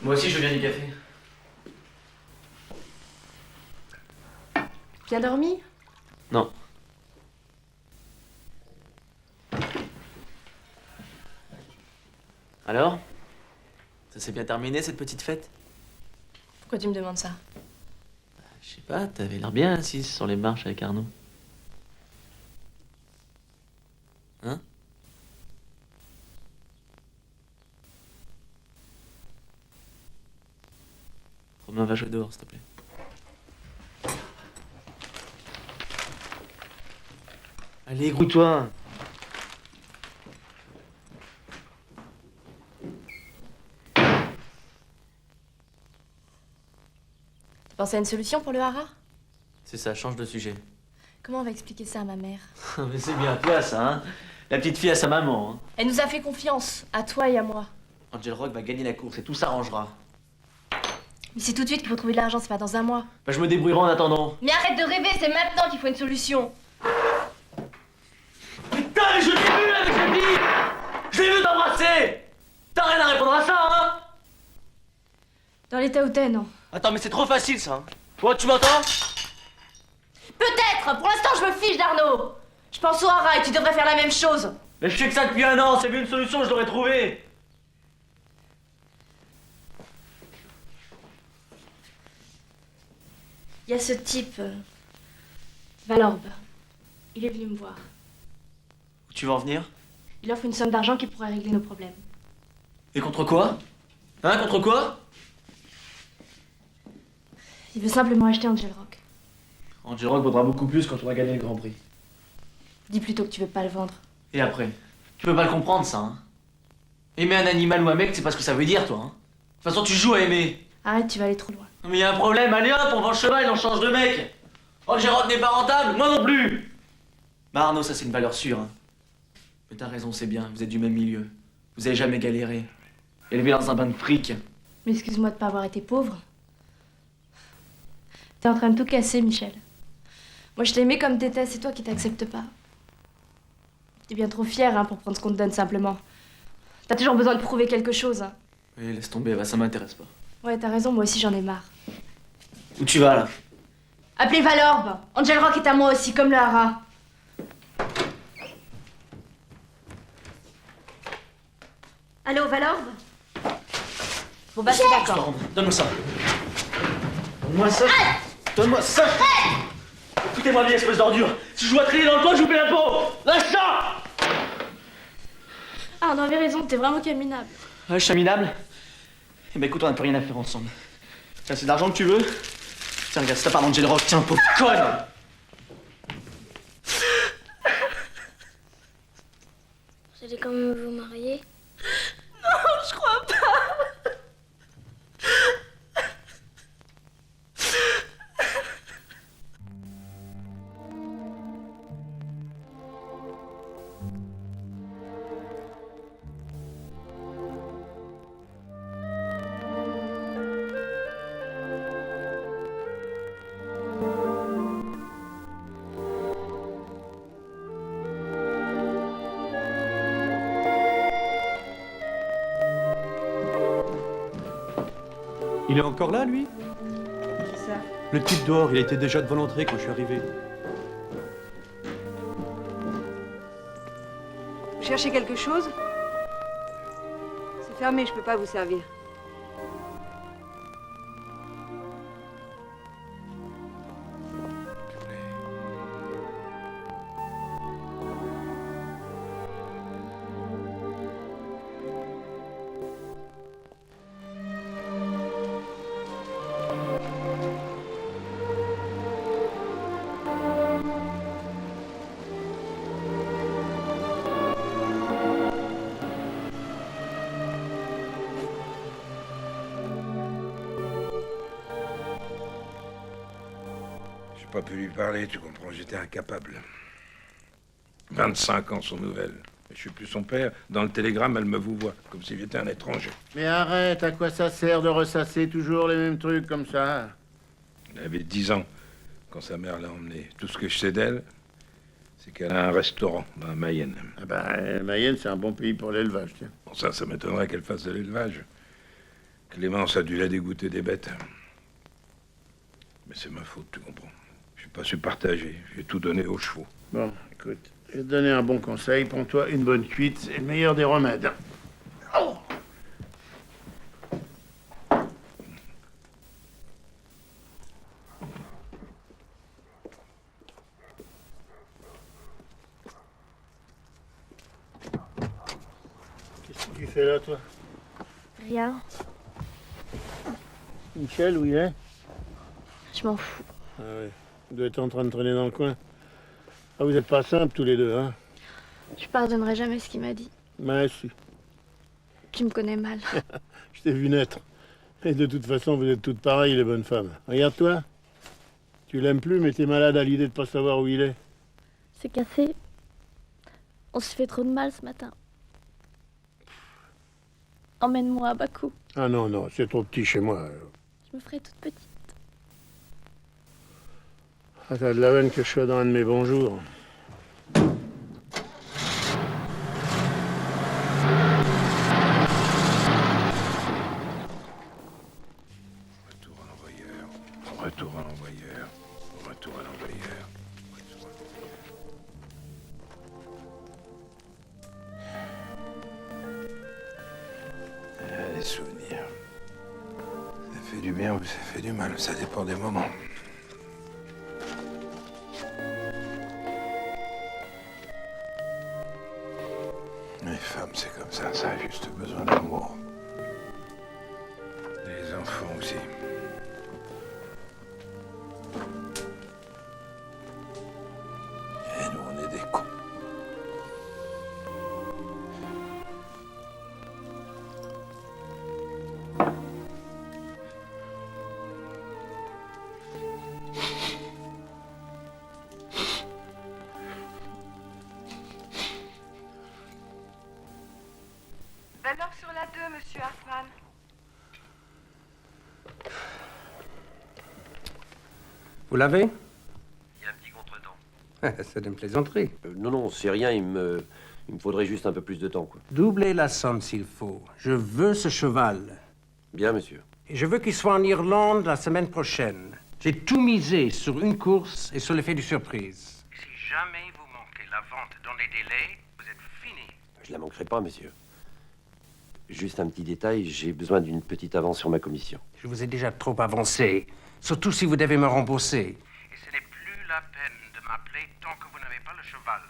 Moi aussi, je veux bien du café. Bien dormi? Non. Alors? Ça s'est bien terminé, cette petite fête? Pourquoi tu me demandes ça? Je sais pas, t'avais l'air bien assise sur les marches avec Arnaud. Hein? Romain, va jouer dehors, s'il te plaît. Allez, grouille-toi. T'as pensé à une solution pour le hara? C'est ça, change de sujet. Comment on va expliquer ça à ma mère? Mais c'est bien toi, ça, hein? La petite fille à sa maman, hein? Elle nous a fait confiance, à toi et à moi. Angel Rock va gagner la course et tout s'arrangera. Mais c'est tout de suite qu'il faut trouver de l'argent, c'est pas dans un mois. Bah, je me débrouillerai en attendant. Mais arrête de rêver, c'est maintenant qu'il faut une solution. Putain, mais je l'ai vu avec cette fille! Je l'ai vu t'embrasser! T'as rien à répondre à ça, hein? Dans l'état où t'es, non. Attends, mais c'est trop facile, ça. Hein. Toi, tu m'entends? Peut-être. Pour l'instant, je me fiche d'Arnaud. Je pense au hara et tu devrais faire la même chose. Mais je sais que ça depuis 1 an. C'est vu une solution, je l'aurais trouvée. Il y a ce type, Valorbe. Il est venu me voir. Où tu vas en venir? Il offre une somme d'argent qui pourrait régler nos problèmes. Et contre quoi? Hein, contre quoi? Il veut simplement acheter Angel Rock. Angel Rock vaudra beaucoup plus quand on va gagner le Grand Prix. Dis plutôt que tu veux pas le vendre. Et après? Tu peux pas le comprendre, ça, hein? Aimer un animal ou un mec, c'est pas ce que ça veut dire, toi, hein? De toute façon, tu joues à aimer. Arrête, tu vas aller trop loin. Mais y a un problème, allez hop, on vend le cheval et on change de mec. Angel Rock n'est pas rentable, moi non plus. Bah Arnaud, ça c'est une valeur sûre, hein. Mais t'as raison, c'est bien, vous êtes du même milieu. Vous avez jamais galéré. Élevé dans un bain de fric. Mais excuse-moi de pas avoir été pauvre. T'es en train de tout casser, Michel. Moi, je t'aimais comme t'étais, c'est toi qui t'acceptes pas. T'es bien trop fier, hein, pour prendre ce qu'on te donne simplement. T'as toujours besoin de prouver quelque chose, hein. Oui, laisse tomber, bah, ça m'intéresse pas. Ouais, t'as raison, moi aussi j'en ai marre. Où tu vas, là? Appelez Valorbe. Angel Rock est à moi aussi, comme le hara. Allô, Valorbe? Bon, bah, c'est d'accord. Donne-moi ça. Donne-moi ça. Donne-moi ça. Foutez-moi bien, espèce d'ordure. Si je dois traîner dans le coin, je vous paie l'impôt. Lâche ça. Ah, on avait raison, t'es vraiment caminable. Ouais, je suis minable. Eh ben écoute, on n'a plus rien à faire ensemble. Tiens, c'est de l'argent que tu veux? Tiens, regarde, c'est ta part d'Angel Rock. Tiens, pauvre conne. allez quand même vous marier? Non, je crois pas. Il est encore là, lui? Qui ça? Le type dehors, il était déjà devant l'entrée quand je suis arrivé. Vous cherchez quelque chose? C'est fermé, je peux pas vous servir. J'ai pas pu lui parler, tu comprends, j'étais incapable. 25 ans, son nouvelle. Je suis plus son père. Dans le télégramme, elle me vouvoie, comme si j'étais un étranger. Mais arrête, à quoi ça sert de ressasser toujours les mêmes trucs comme ça? Elle avait 10 ans quand sa mère l'a emmenée. Tout ce que je sais d'elle, c'est qu'elle a un restaurant dans la Mayenne. Ah ben, Mayenne, c'est un bon pays pour l'élevage, tiens. Bon, ça m'étonnerait qu'elle fasse de l'élevage. Clémence a dû la dégoûter des bêtes. Mais c'est ma faute, tu comprends. J'ai pas su partager. J'ai tout donné aux chevaux. Bon, écoute, je vais te donner un bon conseil. Prends-toi une bonne cuite, c'est le meilleur des remèdes. Oh! Qu'est-ce que tu fais là, toi? Rien. Michel, où il est? Je m'en fous. Ah ouais, il doit être en train de traîner dans le coin. Ah, vous êtes pas simples tous les deux, hein? Je pardonnerai jamais ce qu'il m'a dit. Mais si. Tu me connais mal. Je t'ai vu naître. Et de toute façon, vous êtes toutes pareilles, les bonnes femmes. Regarde-toi. Tu l'aimes plus, mais t'es malade à l'idée de pas savoir où il est. C'est cassé. On se fait trop de mal ce matin. Emmène-moi à Bakou. Ah non, non, c'est trop petit chez moi. Je me ferai toute petite. Ah, t'as de la veine que je sois dans un de mes bons jours. Retour à l'envoyeur. Retour à l'envoyeur. Retour à l'envoyeur. Les souvenirs. Ça fait du bien ou ça fait du mal, ça dépend des moments. Les femmes, c'est comme ça a juste besoin d'amour. Les enfants aussi. Et nous, on est des cons. Belle heure sur la 2, monsieur Hartmann. Vous l'avez? Il y a un petit contretemps. C'est une plaisanterie. Non, c'est rien, il me faudrait juste un peu plus de temps, quoi. Doublez la somme s'il faut. Je veux ce cheval. Bien, monsieur. Et je veux qu'il soit en Irlande la semaine prochaine. J'ai tout misé sur une course et sur l'effet de surprise. Si jamais vous manquez la vente dans les délais, vous êtes fini. Je la manquerai pas, monsieur. Juste un petit détail, j'ai besoin d'une petite avance sur ma commission. Je vous ai déjà trop avancé, surtout si vous devez me rembourser. Et ce n'est plus la peine de m'appeler tant que vous n'avez pas le cheval.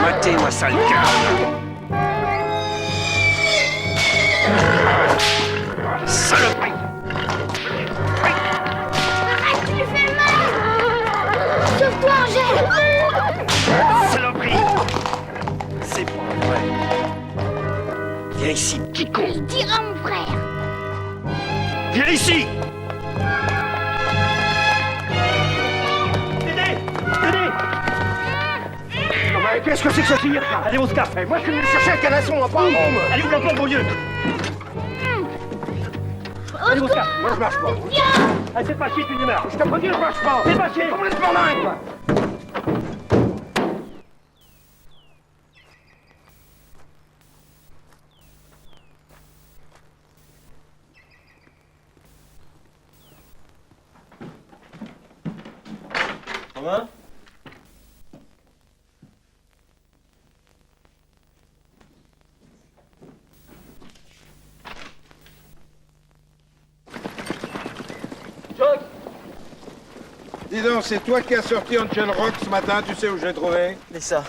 Matez-moi ça, le cœur. Saloperie. Arrête, tu lui fais mal. Sauve-toi, Angèle. Saloperie. C'est pas vrai. Viens ici, petit con. Il dira mon frère. Viens ici. Qu'est-ce que c'est que ce tir? Allez, on se café. Moi, je suis venu chercher un canasson, pas un bombe. Allez, ouvre la porte, mon Dieu. Allez, on se café. Moi, je marche pas. Allez, c'est pas chier, tu démarres. Je te préviens, je marche pas. C'est pas chier. On me laisse pour dingue, quoi. Romain? Dis donc, c'est toi qui as sorti Angel Rock ce matin, tu sais où je l'ai trouvé? Mais ça.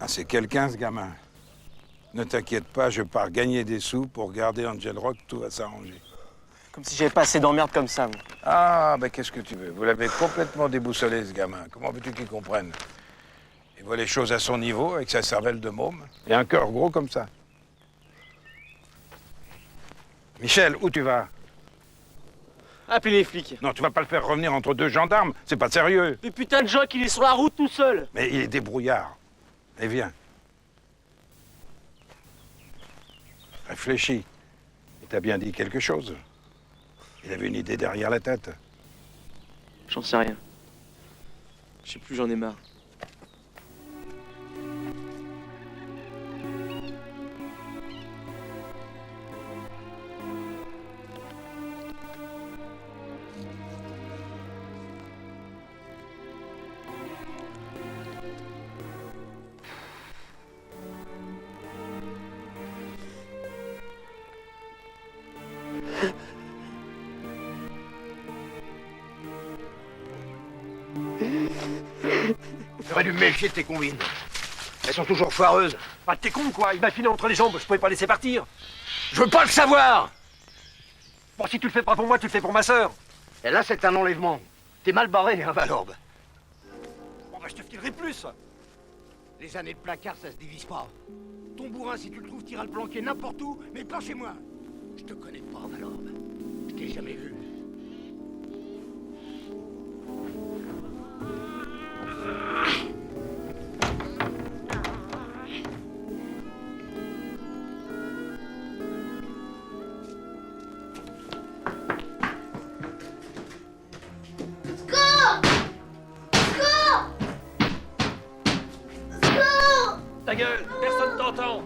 Ah, c'est quelqu'un, ce gamin. Ne t'inquiète pas, je pars gagner des sous pour garder Angel Rock, tout va s'arranger. Comme si j'avais pas assez d'emmerde comme ça. Moi. Ah, ben qu'est-ce que tu veux? Vous l'avez complètement déboussolé, ce gamin. Comment veux-tu qu'il comprenne? Il voit les choses à son niveau, avec sa cervelle de môme, et un cœur gros comme ça. Michel, où tu vas? Appelez les flics. Non, tu vas pas le faire revenir entre deux gendarmes, c'est pas sérieux. Mais putain de Jock, il est sur la route tout seul. Mais il est débrouillard. Et viens. Réfléchis. Il t'a bien dit quelque chose. Il avait une idée derrière la tête. J'en sais rien. Je sais plus, j'en ai marre. J'aurais dû me méfier de tes combines. Elles sont toujours foireuses. Ah, t'es con, quoi. Il m'a filé entre les jambes. Je pouvais pas laisser partir. Je veux pas le savoir. Bon, si tu le fais pas pour moi, tu le fais pour ma sœur. Et là, c'est un enlèvement. T'es mal barré, hein, Valorbe. Bon, bah, je te filerai plus. Les années de placard, ça se divise pas. Ton bourrin, si tu le trouves, t'iras le planquer n'importe où, mais pas chez moi. Je te connais pas, Valorbe. Je t'ai jamais vu. Ta gueule, personne t'entend.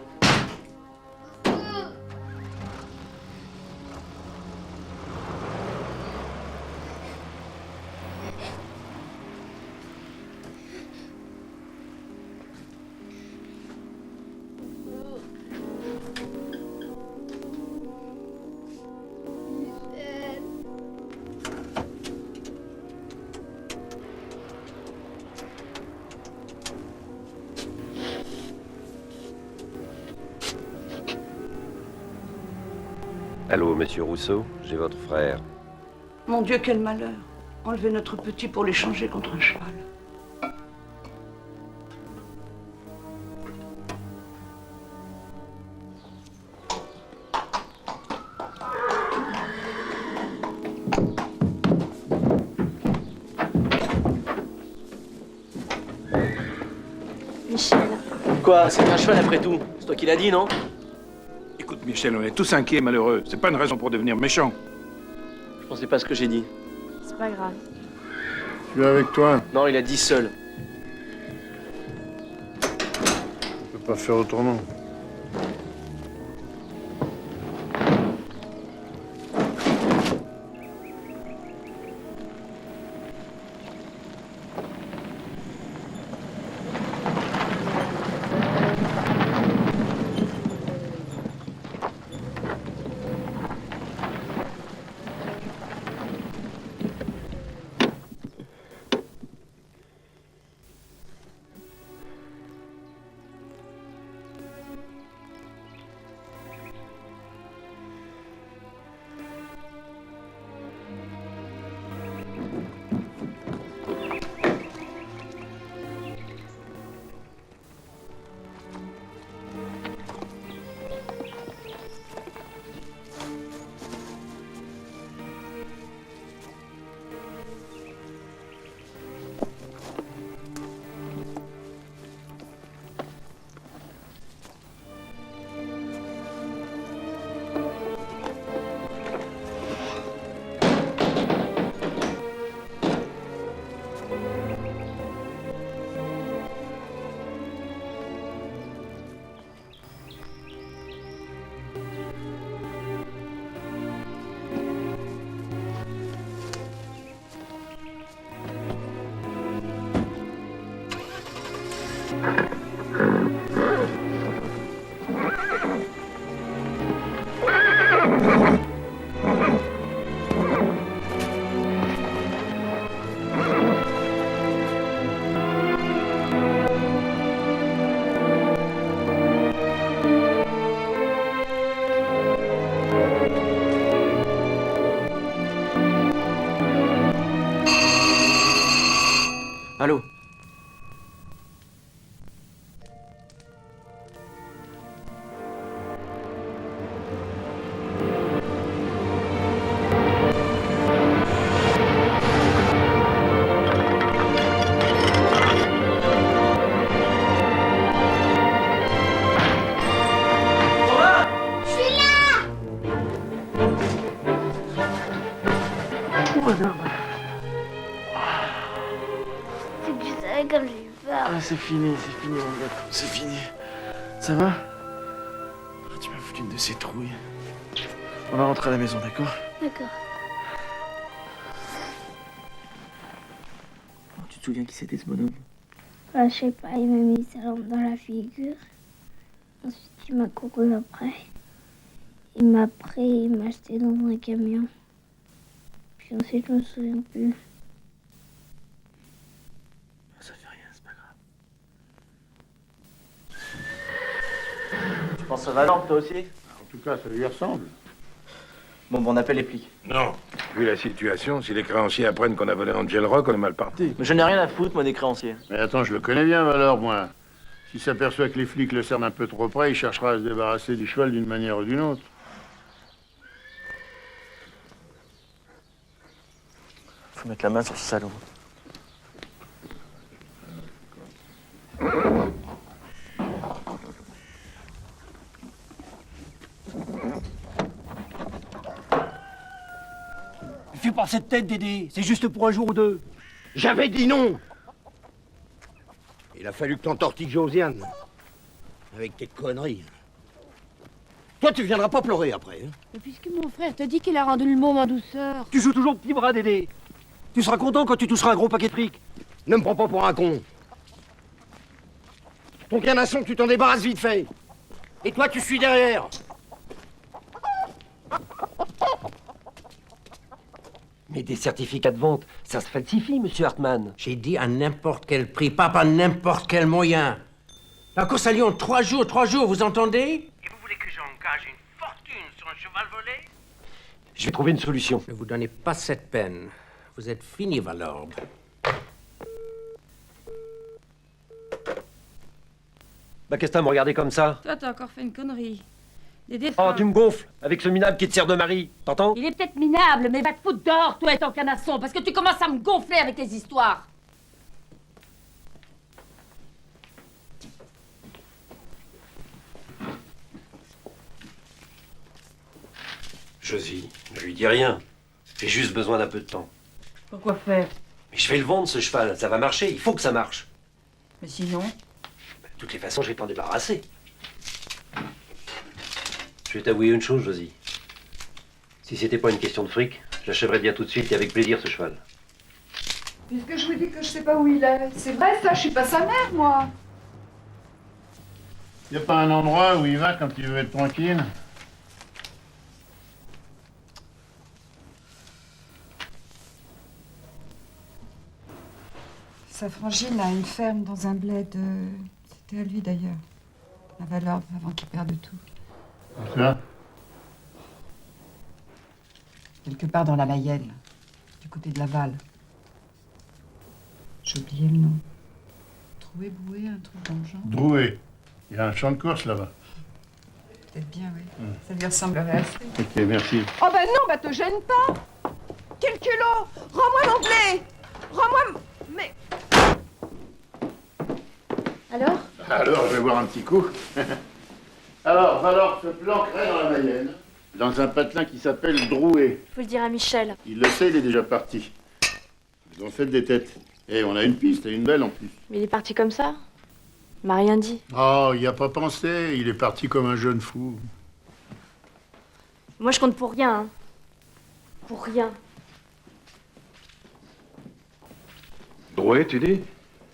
Allô, monsieur Rousseau, j'ai votre frère. Mon Dieu, quel malheur. Enlever notre petit pour l'échanger contre un cheval. Michel. Quoi? C'est un cheval après tout. C'est toi qui l'as dit, non? Écoute, Michel, on est tous inquiets et malheureux. C'est pas une raison pour devenir méchant. Je pensais pas ce que j'ai dit. C'est pas grave. Tu es avec toi? Non, il a dit seul. Je peux pas faire autrement. Allô? C'est que je savais comme j'ai eu peur. Ah, c'est fini, mon gars. C'est fini. Ça va? Ah, tu m'as foutu une de ces trouilles. On va rentrer à la maison, d'accord? D'accord. Tu te souviens qui c'était ce bonhomme? Bah, je sais pas, il m'a mis sa lampe dans la figure. Ensuite, il m'a couru après. Il m'a pris, il m'a jeté dans un camion. Puis ensuite, je me souviens plus. Ça fait rien, c'est pas grave. Tu penses à Valente, toi aussi? En tout cas, ça lui ressemble. Bon, on appelle les flics. Non. Vu la situation, si les créanciers apprennent qu'on a volé Angel Rock, on est mal parti. Mais je n'ai rien à foutre, moi, des créanciers. Mais attends, je le connais bien, Valor, moi. S'il s'aperçoit que les flics le cernent un peu trop près, il cherchera à se débarrasser du cheval d'une manière ou d'une autre. Faut mettre la main sur ce salaud. Fais pas cette tête, Dédé. C'est juste pour un jour ou deux. J'avais dit non. Il a fallu que t'entortilles Josiane. Avec tes conneries. Toi, tu viendras pas pleurer après. Hein. Mais puisque mon frère t'a dit qu'il a rendu le môme en douceur. Tu joues toujours petit bras, Dédé. Tu seras content quand tu toucheras un gros paquet de fric. Ne me prends pas pour un con. Ton canasson, tu t'en débarrasses vite fait. Et toi, tu suis derrière. Mais des certificats de vente, ça se falsifie, monsieur Hartmann. J'ai dit à n'importe quel prix, pas par n'importe quel moyen. La course à Lyon, 3 jours, vous entendez? Et vous voulez que j'engage une fortune sur un cheval volé? Je vais trouver une solution. Ne vous donnez pas cette peine. Vous êtes fini, Valord. Bah, qu'est-ce que t'as à me regarder comme ça? Toi, t'as encore fait une connerie. Dédé, Oh, tu me gonfles avec ce minable qui te sert de mari, t'entends? il est peut-être minable, mais va te foutre dehors, toi et ton canasson, parce que tu commences à me gonfler avec tes histoires. Josie, ne lui dis rien. J'ai juste besoin d'un peu de temps. Pourquoi faire? Mais je vais le vendre, ce cheval. Ça va marcher. Il faut que ça marche. Mais sinon? De toutes les façons, je vais t'en débarrasser. Je vais t'avouer une chose, Josie. Si c'était pas une question de fric, je l'achèverais bien tout de suite et avec plaisir, ce cheval. Puisque je vous dis que je sais pas où il est. C'est vrai, ça, je suis pas sa mère, moi. Y a pas un endroit où il va quand il veut être tranquille? Sa frangine a une ferme dans un bled. C'était à lui, d'ailleurs. La Valord, avant qu'il perde tout. Ça? Quelque part dans la Mayenne, du côté de Laval. J'ai oublié le nom. Troué, boué, un truc dans le genre. Drouet. Il y a un champ de course là-bas. Peut-être bien, oui. Ça lui ressemblerait assez. Ok, merci. Oh ben non, bah te gêne pas. Quel culot. Rends-moi l'onglet. Rends-moi... Mais... Alors? Alors, je vais boire un petit coup. Alors, Valor se planquerait dans la Mayenne, dans un patelin qui s'appelle Drouet. Faut le dire à Michel. Il le sait, il est déjà parti. Ils ont fait des têtes. Et on a une piste, et une belle en plus. Mais il est parti comme ça? Il m'a rien dit. Oh, il n'y a pas pensé, il est parti comme un jeune fou. Moi, je compte pour rien. Hein. Pour rien. Drouet, tu dis?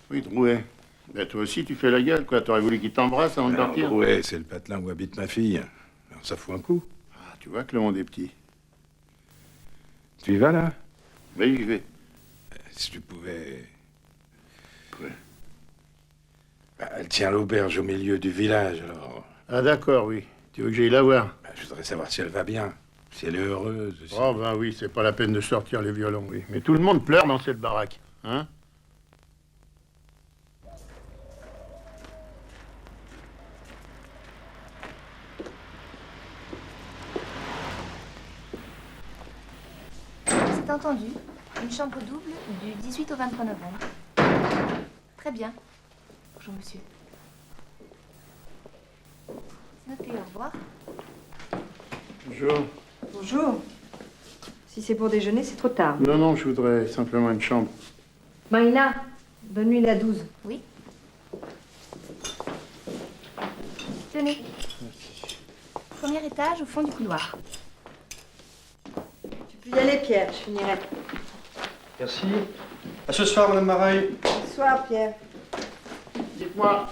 Oui, Drouet. Ben, toi aussi, tu fais la gueule, quoi. T'aurais voulu qu'il t'embrasse avant de partir? Drouet, c'est le patelin où habite ma fille. Alors, ça fout un coup. Ah, tu vois que le monde est petit. Tu y vas, là? Oui, j'y vais. Si tu pouvais... Ouais. Bah, elle tient l'auberge au milieu du village, alors... Ah, d'accord, oui. Tu veux que j'aille la voir? Bah, je voudrais savoir si elle va bien, si elle est heureuse. Si... Oh, ben oui, c'est pas la peine de sortir les violons, oui. Mais tout le monde pleure dans cette baraque, hein? C'est entendu. Une chambre double du 18 au 23 novembre. Très bien. Bonjour, monsieur. C'est noté, au revoir. Bonjour. Bonjour. Si c'est pour déjeuner, c'est trop tard. Non, non, je voudrais simplement une chambre. Marina, donne-lui la 12. Oui. Tenez. Premier étage, au fond du couloir. Tu peux y aller, Pierre, je finirai. Merci. À ce soir, Madame Mareille. Bonsoir, Pierre. Dites-moi,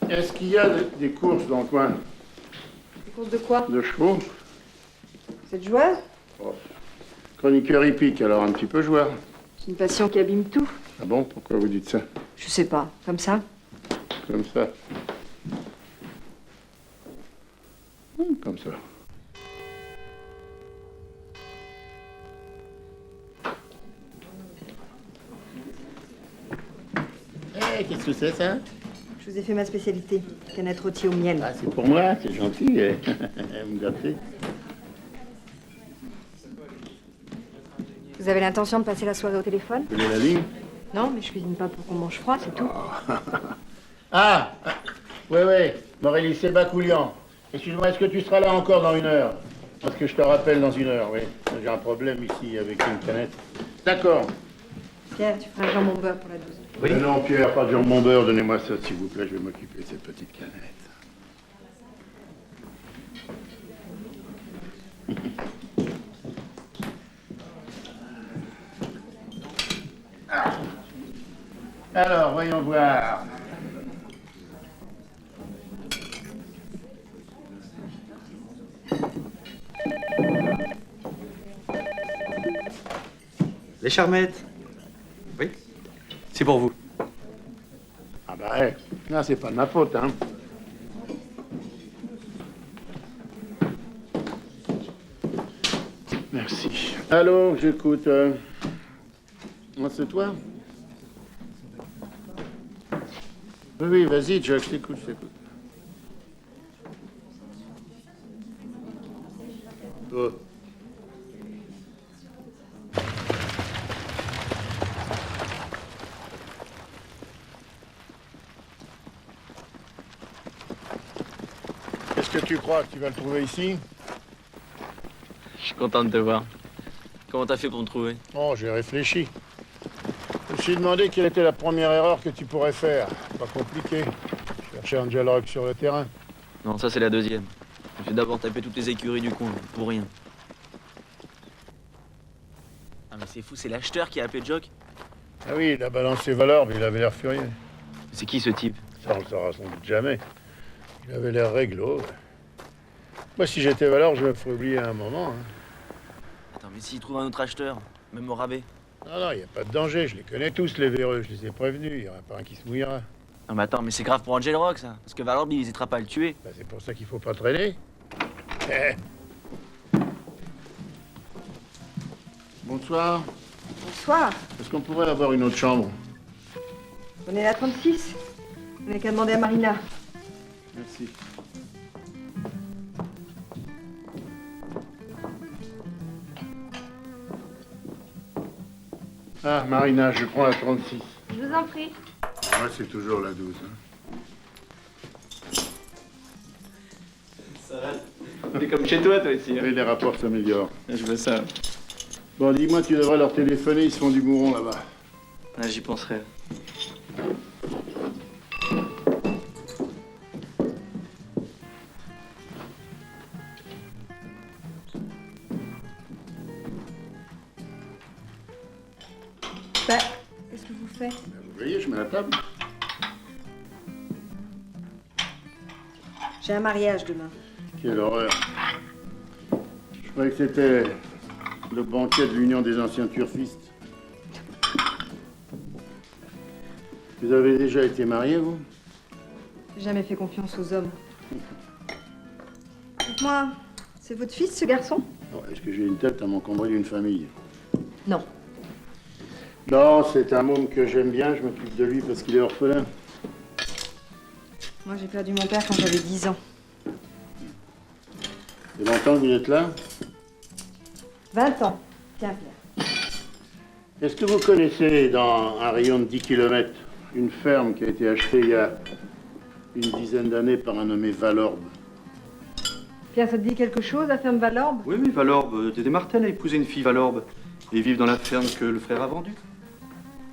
est-ce qu'il y a des courses dans le coin Des courses de quoi? de chevaux? Vous êtes joueur? Chroniqueur hippique, alors un petit peu joueur. C'est une passion qui abîme tout. Ah bon? Pourquoi vous dites ça? Je sais pas, comme ça. Comme ça. Comme ça. Qu'est-ce que c'est, ça? Je vous ai fait ma spécialité, canette rôtie au miel. Ah, c'est pour moi, c'est gentil. Vous me gâtez. Vous avez l'intention de passer la soirée au téléphone? Vous voulez la ligne? Non, mais je cuisine pas pour qu'on mange froid, c'est tout. Ah! Ouais, Morelli, c'est Bacoulian. Excuse-moi, est-ce que tu seras là encore dans 1 heure? Parce que je te rappelle dans 1 heure, oui. J'ai un problème ici avec une canette. D'accord. Pierre, tu feras un jambon beurre pour la 12. Oui. Non, Pierre, pas de jambon beurre, donnez-moi ça, s'il vous plaît, je vais m'occuper de cette petite canette. Alors, voyons voir. Les Charmettes. Oui. C'est pour vous. Ah bah ouais, là c'est pas de ma faute, hein. Merci. Allô, j'écoute. C'est toi? Oui, vas-y, Jack, je t'écoute, Oh. Est-ce que tu crois que tu vas le trouver ici? Je suis content de te voir. Comment t'as fait pour me trouver? Oh, j'ai réfléchi. Je me suis demandé quelle était la première erreur que tu pourrais faire. Pas compliqué. Chercher Angel Rock sur le terrain. Non, ça c'est la deuxième. Je vais d'abord taper toutes les écuries du coin, pour rien. Ah mais c'est fou, c'est l'acheteur qui a appelé Jock? Ah oui, il a balancé Valorbe, il avait l'air furieux. C'est qui ce type? Ça, on le saura sans doute jamais. Il avait l'air réglo. Moi, si j'étais Valorbe, je me ferais oublier à un moment. Hein. Attends, mais s'il trouve un autre acheteur, même au rabais? Non, il n'y a pas de danger. Je les connais tous, les véreux. Je les ai prévenus. Il n'y aura pas un qui se mouillera. Non mais attends, mais c'est grave pour Angel Rock ça. Parce que Valorbe, il hésitera pas à le tuer. Bah, c'est pour ça qu'il faut pas traîner. Bonsoir. Bonsoir. Est-ce qu'on pourrait avoir une autre chambre? On est la 36. On n'a qu'à demander à Marina. Merci. Ah, Marina, je prends la 36. Je vous en prie. Moi, c'est toujours la 12. Hein. Ça va? T'es comme chez toi aussi. Hein? Oui, les rapports s'améliorent. Je veux ça. Bon, dis-moi, tu devrais leur téléphoner, ils se font du bourron là-bas. Ah, j'y penserai. Bah, qu'est-ce que vous faites? Vous voyez, je mets la table. J'ai un mariage demain. Quelle horreur. Je croyais que c'était le banquet de l'Union des anciens turfistes. Vous avez déjà été marié, vous? J'ai jamais fait confiance aux hommes. Dites-moi, c'est votre fils, ce garçon? Oh, est-ce que j'ai une tête à m'encombrer d'une famille? Non. Non, c'est un môme que j'aime bien, je m'occupe de lui parce qu'il est orphelin. Moi, j'ai perdu mon père quand j'avais 10 ans. Il y a longtemps que vous êtes là? 20 ans. Tiens, Pierre. Est-ce que vous connaissez, dans un rayon de 10 km, une ferme qui a été achetée il y a une dizaine d'années par un nommé Valorbe? Pierre, ça te dit quelque chose, la ferme Valorbe? Oui, oui, Valorbe. Dédé Martel a épousé une fille Valorbe. Et ils vivent dans la ferme que le frère a vendue.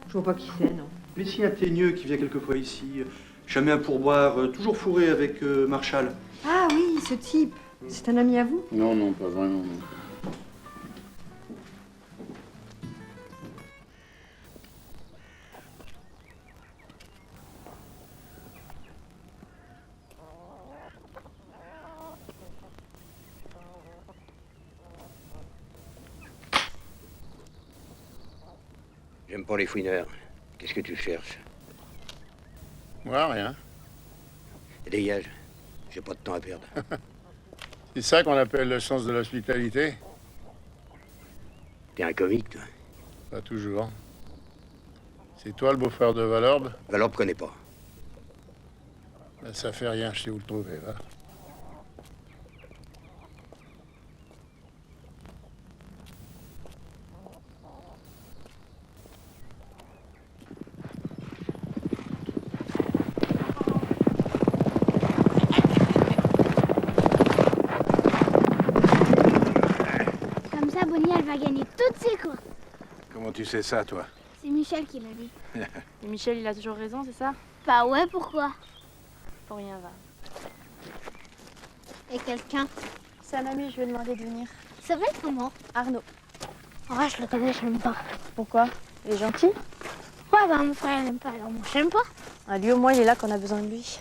Je vois pas qui c'est, non. Mais si un teigneux qui vient quelquefois ici, jamais un pourboire, toujours fourré avec Marshall. Ah oui, ce type. C'est un ami à vous? Non, non, pas vraiment. Non. J'aime pas les fouineurs. Qu'est-ce que tu cherches? Moi, rien. Dégage. J'ai pas de temps à perdre. C'est ça qu'on appelle le sens de l'hospitalité? T'es un comique, toi? Pas toujours. C'est toi le beau-frère de Valorbe? Valorbe connaît pas. Ben, ça fait rien, je sais où le trouver, va. Comme ça, Bonnie, elle va gagner toutes ses courses. Comment tu sais ça, toi? C'est Michel qui l'a dit. Et Michel, il a toujours raison, c'est ça? Bah ouais, pourquoi? Pour rien, va. Et quelqu'un? C'est un ami, je lui ai demandé de venir. Ça va comment? Arnaud. Ouais, je le connais, je l'aime pas. Pourquoi? Il est gentil? Ouais, bah mon frère, il l'aime pas, alors moi, je l'aime pas. Ah, lui, au moins, il est là quand on a besoin de lui.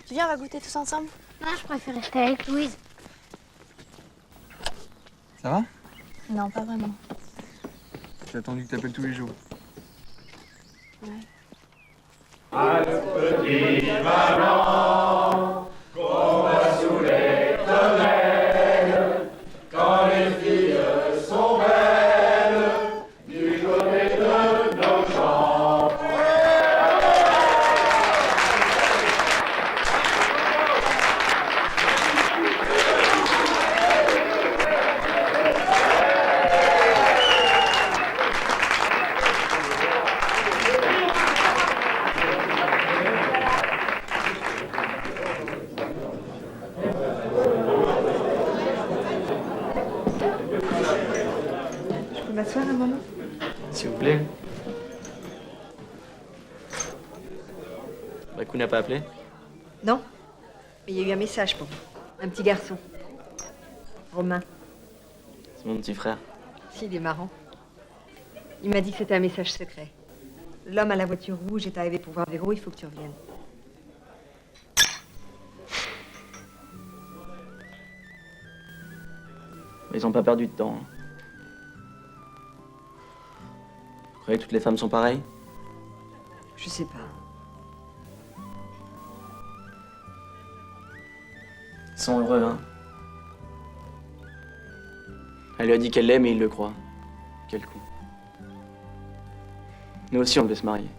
Tu viens, on va goûter tous ensemble? Non, je préfère rester avec Louise. Ça va? Non, pas vraiment. J'ai attendu que t'appelles tous les jours. Ah, le petit ballon qu'on va sous les tonnelles quand les filles sont belles du côté de nos champs. Je peux m'asseoir un moment? S'il vous plaît. Bakou n'a pas appelé? Non. Mais il y a eu un message pour vous. Un petit garçon. Romain. C'est mon petit frère. Si, il est marrant. Il m'a dit que c'était un message secret. L'homme à la voiture rouge est arrivé pour voir Véro, il faut que tu reviennes. Ils ont pas perdu de temps. Vous croyez que toutes les femmes sont pareilles? Je sais pas. Ils sont heureux, hein. Elle lui a dit qu'elle l'aime et il le croit. Quel coup. Nous aussi, on devait se marier.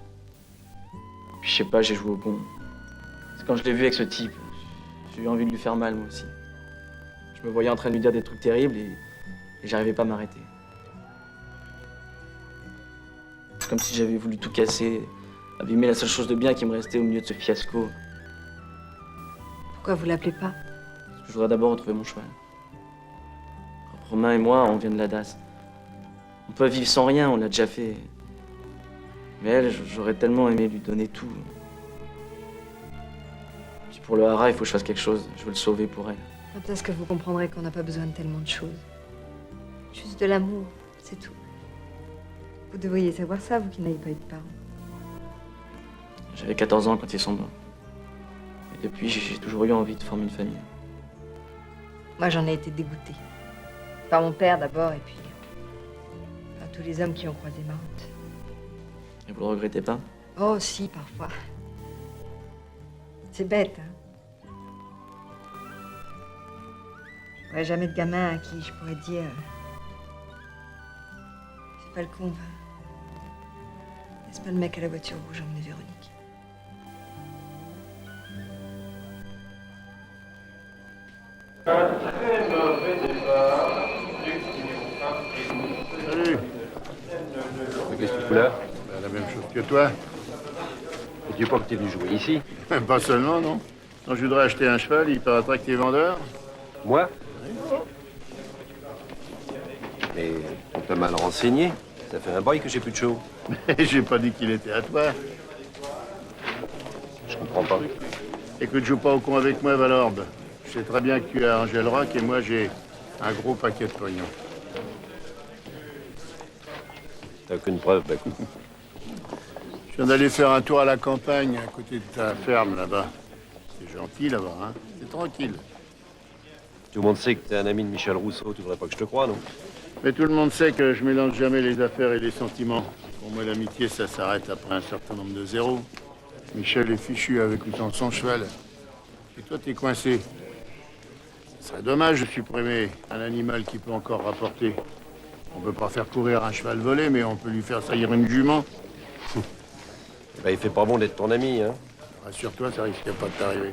Puis je sais pas, j'ai joué au con. C'est quand je l'ai vu avec ce type, j'ai eu envie de lui faire mal, moi aussi. Je me voyais en train de lui dire des trucs terribles et j'arrivais pas à m'arrêter. C'est comme si j'avais voulu tout casser, abîmer la seule chose de bien qui me restait au milieu de ce fiasco. Pourquoi vous l'appelez pas? Parce que je voudrais d'abord retrouver mon cheval. Romain et moi, on vient de la DAS. On peut vivre sans rien, on l'a déjà fait. Mais elle, j'aurais tellement aimé lui donner tout. Puis pour le hara, il faut que je fasse quelque chose. Je veux le sauver pour elle. Quand est-ce que vous comprendrez qu'on n'a pas besoin de tellement de choses? Juste de l'amour, c'est tout. Vous devriez savoir ça, vous qui n'avez pas eu de parents. J'avais 14 ans quand ils sont morts. Et depuis, j'ai toujours eu envie de former une famille. Moi, j'en ai été dégoûtée. Par mon père d'abord, et puis par tous les hommes qui ont croisé ma route. Et vous le regrettez pas? Oh, si, parfois. C'est bête, hein. J'aurais jamais de gamin à qui je pourrais dire... C'est pas le con, va. Laisse pas le mec à la voiture rouge emmener Véronique. Très mauvais départ. Salut. couleur? La même chose que toi. Et tu crois que t'es venu jouer ici? Pas seulement, non. Quand je voudrais acheter un cheval, il paraîtrait que t'es vendeur. Moi? Mais on t'a mal renseigné. Ça fait un boy que j'ai plus de show. J'ai pas dit qu'il était à toi. Je comprends pas. Écoute, joue pas au con avec moi, Valorbe. Je sais très bien que tu es à Angel Rock et moi j'ai un gros paquet de pognon. T'as aucune preuve, Bakou. Je viens d'aller faire un tour à la campagne, à côté de ta ferme, là-bas. C'est gentil, là-bas, hein. C'est tranquille. Tout le monde sait que t'es un ami de Michel Rousseau. Tu voudrais pas que je te croie, non? Mais tout le monde sait que je mélange jamais les affaires et les sentiments. Pour moi, l'amitié, ça s'arrête après un certain nombre de zéros. Michel est fichu avec ou sans son cheval. Et toi, t'es coincé. Ce serait dommage de supprimer un animal qui peut encore rapporter. On peut pas faire courir un cheval volé, mais on peut lui faire saillir une jument. Bah, il fait pas bon d'être ton ami, hein? Rassure-toi, ça risque pas de t'arriver.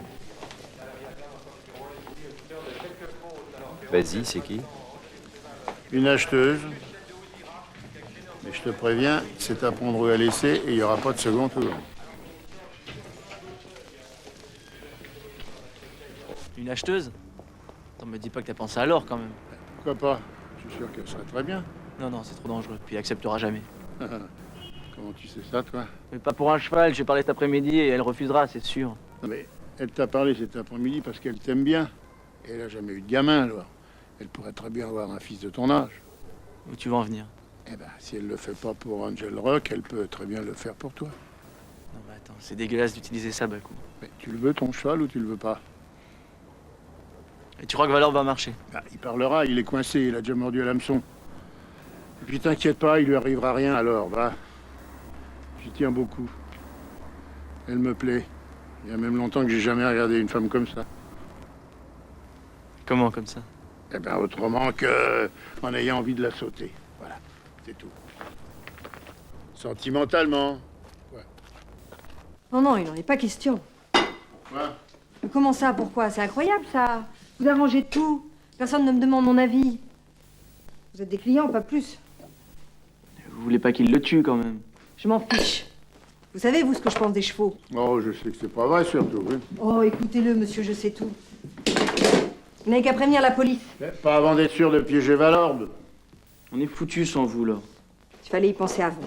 Vas-y, c'est qui? Une acheteuse. Mais je te préviens, c'est à prendre ou à laisser et il n'y aura pas de second tour. Une acheteuse? Attends, me dis pas que t'as pensé à l'or quand même. Pourquoi pas? Je suis sûr qu'elle serait très bien. Non, non, c'est trop dangereux. Puis elle acceptera jamais. Comment tu sais ça, toi? Mais pas pour un cheval, j'ai parlé cet après-midi et elle refusera, c'est sûr. Non, mais elle t'a parlé cet après-midi parce qu'elle t'aime bien. Et elle a jamais eu de gamin, alors. Elle pourrait très bien avoir un fils de ton âge. Où tu vas en venir? Eh ben, si elle le fait pas pour Angel Rock, elle peut très bien le faire pour toi. Non, mais attends, c'est dégueulasse d'utiliser ça, Bakou. Mais tu le veux, ton cheval, ou tu le veux pas? Et tu crois que Valor va marcher? Ah, il parlera, il est coincé, il a déjà mordu à l'hameçon. Et puis t'inquiète pas, il lui arrivera rien alors, va. J'y tiens beaucoup. Elle me plaît. Il y a même longtemps que j'ai jamais regardé une femme comme ça. Comment, comme ça? Eh bien, autrement que en ayant envie de la sauter. Voilà, c'est tout. Sentimentalement. Ouais. Non, non, il n'en est pas question. Quoi? Mais comment ça, pourquoi? C'est incroyable, ça. Vous arrangez tout. Personne ne me demande mon avis. Vous êtes des clients, pas plus. Vous voulez pas qu'il le tue, quand même? Je m'en fiche. Vous savez, vous, ce que je pense des chevaux? Oh, je sais que c'est pas vrai, surtout, oui. Oh, écoutez-le, monsieur, je sais tout. Vous n'avez qu'à prévenir la police. Pas avant d'être sûr de piéger Valorbe. On est foutus sans vous, là. Il fallait y penser avant.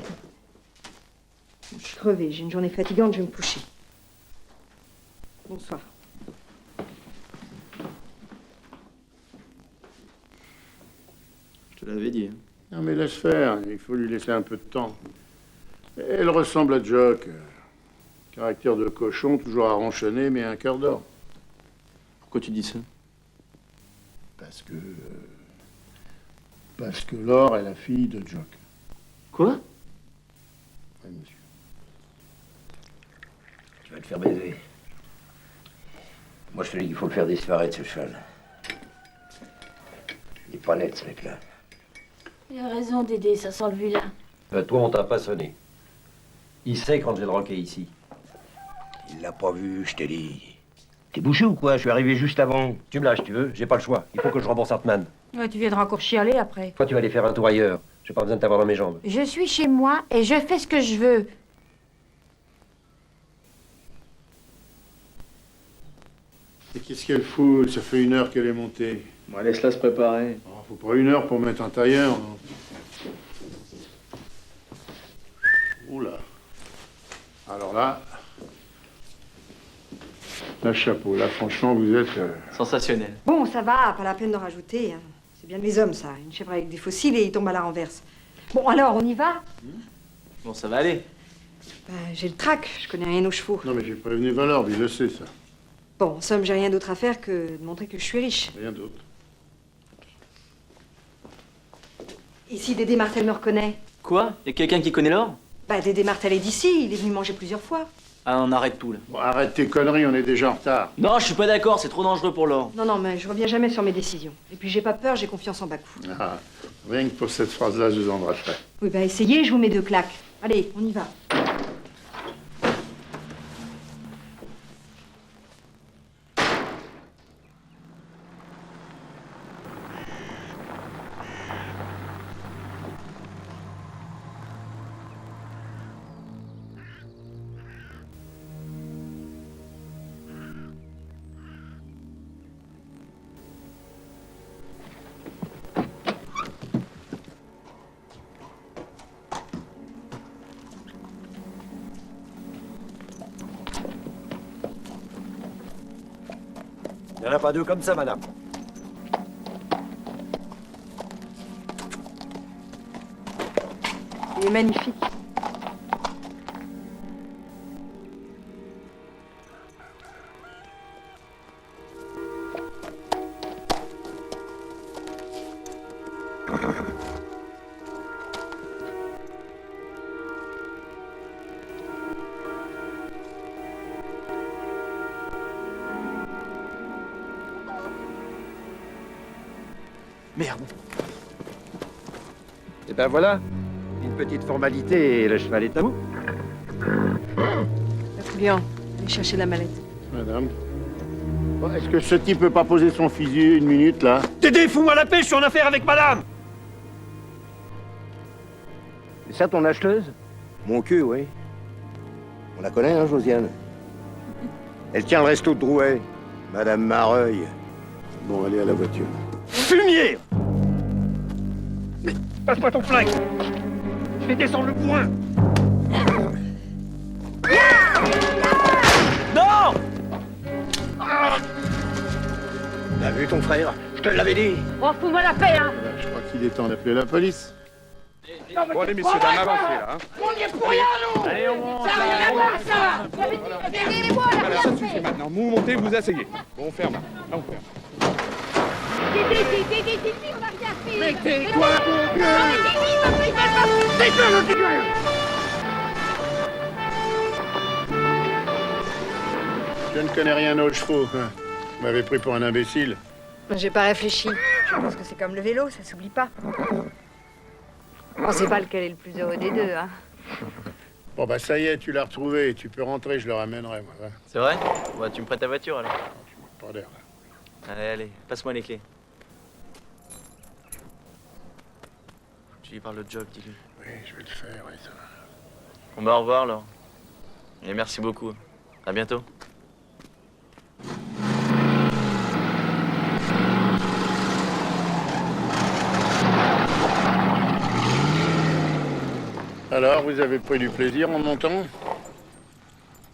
Je suis crevée, j'ai une journée fatigante, je vais me coucher. Bonsoir. Je te l'avais dit. Non, mais laisse faire, il faut lui laisser un peu de temps. Elle ressemble à Jock. Caractère de cochon, toujours à ronchonner, mais un cœur d'or. Pourquoi tu dis ça? Parce que Laure est la fille de Jock. Quoi? Oui, monsieur. Tu vas te faire baiser. Moi, je te dis qu'il faut le faire disparaître, ce cheval. Il est pas net, ce mec-là. Il a raison, Dédé, ça sent le vilain. Toi, on t'a pas sonné. Il sait qu'Angel Rock est ici. Il l'a pas vu, je t'ai dit. T'es bouché ou quoi? Je suis arrivé juste avant. Tu me lâches, tu veux? J'ai pas le choix. Il faut que je rembourse Hartmann. Ouais, tu viendras encore chialer après. Toi, tu vas aller faire un tour ailleurs. J'ai pas besoin de t'avoir dans mes jambes. Je suis chez moi et je fais ce que je veux. Et qu'est-ce qu'elle fout? Ça fait 1 heure qu'elle est montée. Bon, laisse-la se préparer. Oh, faut pas 1 heure pour mettre un tailleur. Non. Oula. Alors là... Là, chapeau. Là, franchement, vous êtes... Sensationnel. Bon, ça va, pas la peine de rajouter. Hein. C'est bien les hommes, ça. Une chèvre avec des fossiles et il tombe à la renverse. Bon, alors, on y va? Bon, ça va aller. Ben, j'ai le trac, je connais rien aux chevaux. Non, mais j'ai prévenu Valorbe, il le sait, ça. Bon, en somme, j'ai rien d'autre à faire que de montrer que je suis riche. Rien d'autre. Et si Dédé Martel me reconnaît? Quoi? Y a quelqu'un qui connaît l'or? Bah, Dédé Martel est d'ici, il est venu manger plusieurs fois. Ah, on arrête tout, là. Bon, arrête tes conneries, on est déjà en retard. Non, je suis pas d'accord, c'est trop dangereux pour l'or. Non, non, mais je reviens jamais sur mes décisions. Et puis, j'ai pas peur, j'ai confiance en Bakou. Ah, rien que pour cette phrase-là, je vous embrasserai. Oui, bah, essayez, je vous mets 2 claques. Allez, on y va. Il n'y en a pas deux comme ça, madame. Il est magnifique. Merde. Et ben voilà, une petite formalité et le cheval est à vous. Napoléon, allez chercher la mallette. Madame. Bon, est-ce que ce type peut pas poser son fusil une minute, là? Tédé, fous-moi la paix, je suis en affaire avec madame. C'est ça ton acheteuse? Mon cul, oui. On la connaît, hein, Josiane? Elle tient le resto de Drouet, Madame Mareuil. Bon, allez à la voiture. Fumier! Mais passe-moi ton flingue! Je vais descendre le bourrin! Non! T'as vu ton frère? Je te l'avais dit! Oh, fous-moi la paix, hein! Je crois qu'il est temps d'appeler la police. Bon, allez, messieurs, dames, avancez, là. Hein. On y est pour rien, nous! Allez, on monte. Ça n'a rien à voir, ça! Voilà, ça suffit maintenant. Vous montez, vous asseyez. Bon, on ferme. Là, on ferme. Mais tais-toi, mon gueule! Je ne connais rien aux chevaux. Hein. Vous m'avez pris pour un imbécile. J'ai pas réfléchi. Je pense que c'est comme le vélo, ça s'oublie pas. On sait pas lequel est le plus heureux des deux, hein. Bon, bah ça y est, tu l'as retrouvé. Tu peux rentrer, je le ramènerai, moi. Va. C'est vrai? Bah, tu me prêtes ta voiture alors. Pas d'air, là. Allez, allez, passe-moi les clés. Tu lui parles de job, dis-lui. Oui, je vais le faire, oui, ça va. Bon bah au revoir alors. Et merci beaucoup. À bientôt. Alors, vous avez pris du plaisir en montant?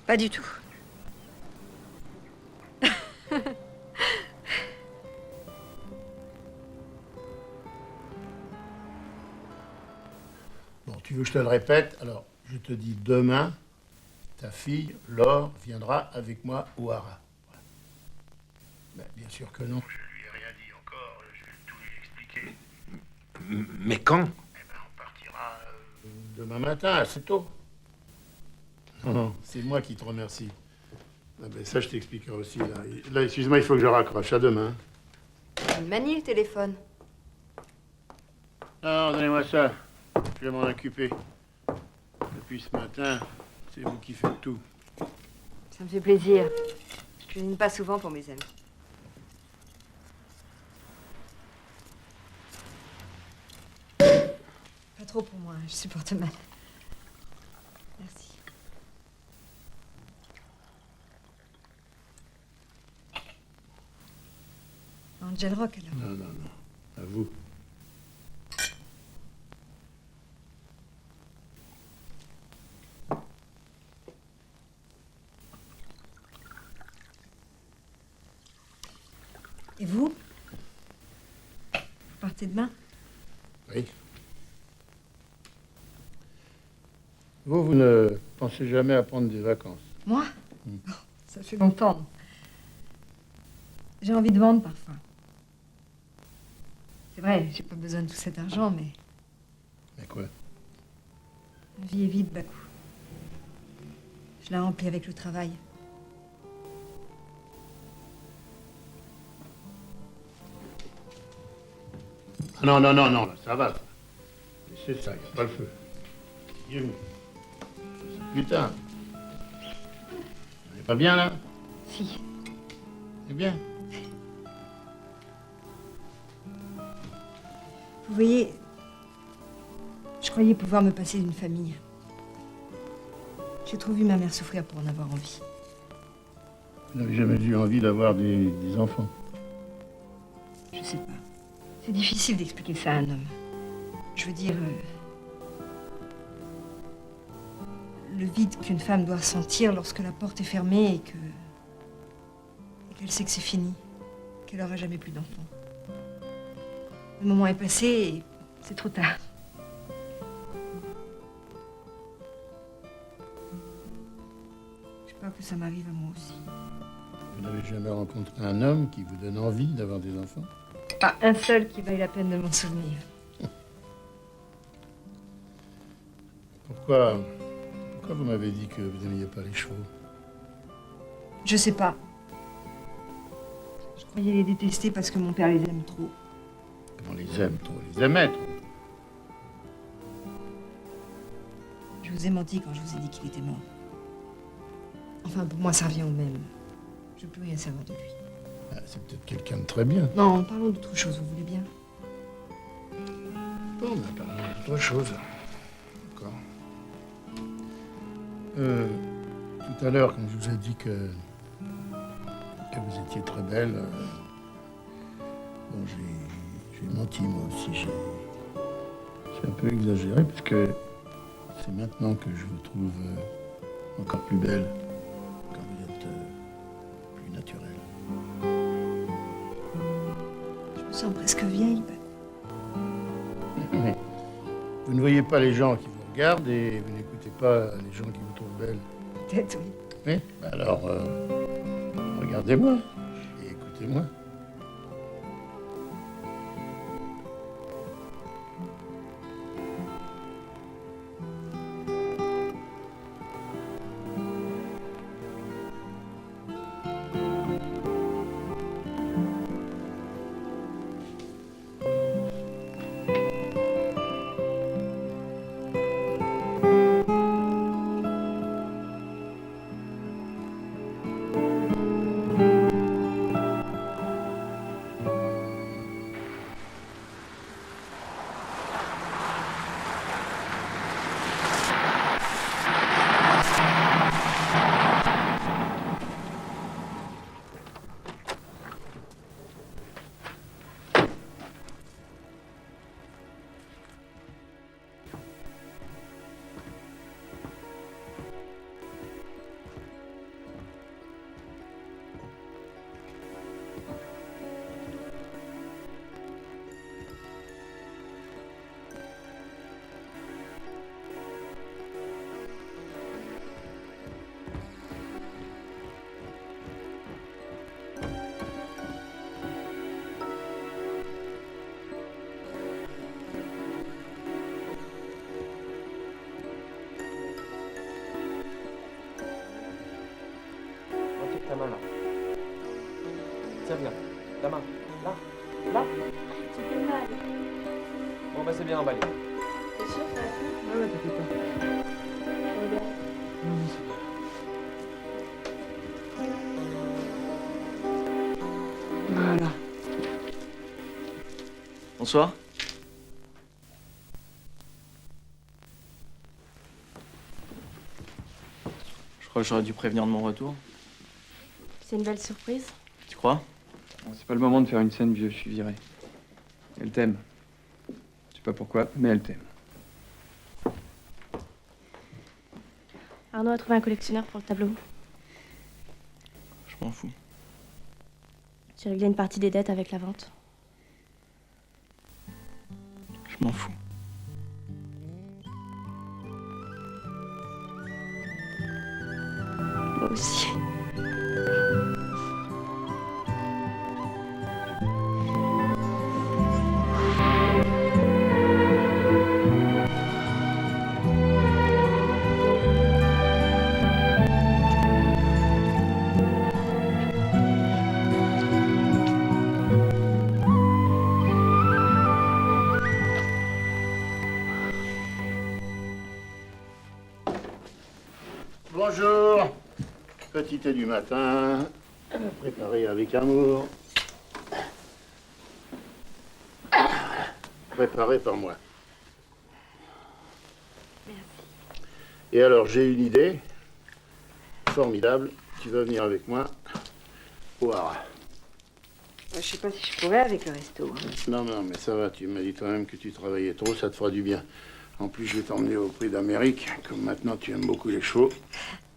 Pas du tout. Bon, tu veux que je te le répète? Alors, je te dis demain, ta fille, Laure, viendra avec moi au Hara. Voilà. Ben, bien sûr que non. Je lui ai rien dit encore, je vais tout lui expliquer. Mais quand? Eh ben, on partira demain matin, assez tôt. Non, c'est moi qui te remercie. Ah ben, ça, je t'expliquerai aussi. Là, excuse-moi, il faut que je raccroche. À demain. Une manie, le téléphone. Non, donnez-moi ça. Je vais m'en occuper. Depuis ce matin, c'est vous qui faites tout. Ça me fait plaisir. Je cuisine pas souvent pour mes amis. Pas trop pour moi, je supporte mal. Merci. Angel Rock, alors. Non, non, non. À vous. Et vous? Vous partez demain? Oui. Vous ne pensez jamais à prendre des vacances? Moi? Oh, ça fait longtemps. J'ai envie de vendre parfois. C'est vrai, j'ai pas besoin de tout cet argent, mais Mais quoi? la vie est vide, Bakou. Je la remplis avec le travail. Ah non, non, non, non, là, ça va. Ça. C'est ça, il n'y a pas le feu. Dieu. Putain. On est pas bien, là? Si. C'est bien. Vous voyez, je croyais pouvoir me passer d'une famille. J'ai trop vu ma mère souffrir pour en avoir envie. Vous n'avez jamais eu envie d'avoir des enfants? Je sais pas. C'est difficile d'expliquer ça à un homme. Je veux dire, le vide qu'une femme doit ressentir lorsque la porte est fermée et qu'elle sait que c'est fini. qu'elle aura jamais plus d'enfants. Le moment est passé et c'est trop tard. J'ai peur que ça m'arrive à moi aussi. Vous n'avez jamais rencontré un homme qui vous donne envie d'avoir des enfants? Pas un seul qui vaille la peine de m'en souvenir. Pourquoi vous m'avez dit que vous n'aimiez pas les chevaux? Je sais pas. Je croyais les détester parce que mon père les aime trop. On les aime trop, les aimait trop. Je vous ai menti quand je vous ai dit qu'il était mort. Enfin, pour moi, ça revient au même. Je veux plus rien savoir de lui. Ah, c'est peut-être quelqu'un de très bien. Non, parlons d'autre chose, vous voulez bien? Bon, ben parlons d'autre chose. D'accord. Tout à l'heure, quand je vous ai dit que vous étiez très belle, bon, j'ai menti moi aussi. J'ai un peu exagéré parce que c'est maintenant que je vous trouve encore plus belle quand vous êtes plus naturelle. Je me sens presque vieille. Vous ne voyez pas les gens qui vous regardent et vous n'écoutez pas les gens qui vous trouvent belle. Peut-être, oui. Oui, ben alors, regardez-moi et écoutez-moi. Ta main là. Tiens bien. Ta main. Là. Là. Tu fais mal. Bon bah c'est bien emballé. T'es sûr ça va faire? Ouais, t'inquiète pas. Regarde. Voilà. Bonsoir. Je crois que j'aurais dû prévenir de mon retour. C'est une belle surprise. Tu crois? Bon, c'est pas le moment de faire une scène, vieux, je suis viré. Elle t'aime. Je sais pas pourquoi, mais elle t'aime. Arnaud a trouvé un collectionneur pour le tableau. Je m'en fous. J'ai réglé une partie des dettes avec la vente. Je m'en fous. Moi aussi. Bonjour. Petit thé du matin, préparé avec amour. Préparé par moi. Merci. Et alors, j'ai une idée formidable. Tu vas venir avec moi au Hara. Je sais pas si je pourrais avec le resto. Non, mais ça va. Tu m'as dit toi-même que tu travaillais trop, ça te fera du bien. En plus, je vais t'emmener au Prix d'Amérique, comme maintenant tu aimes beaucoup les chevaux.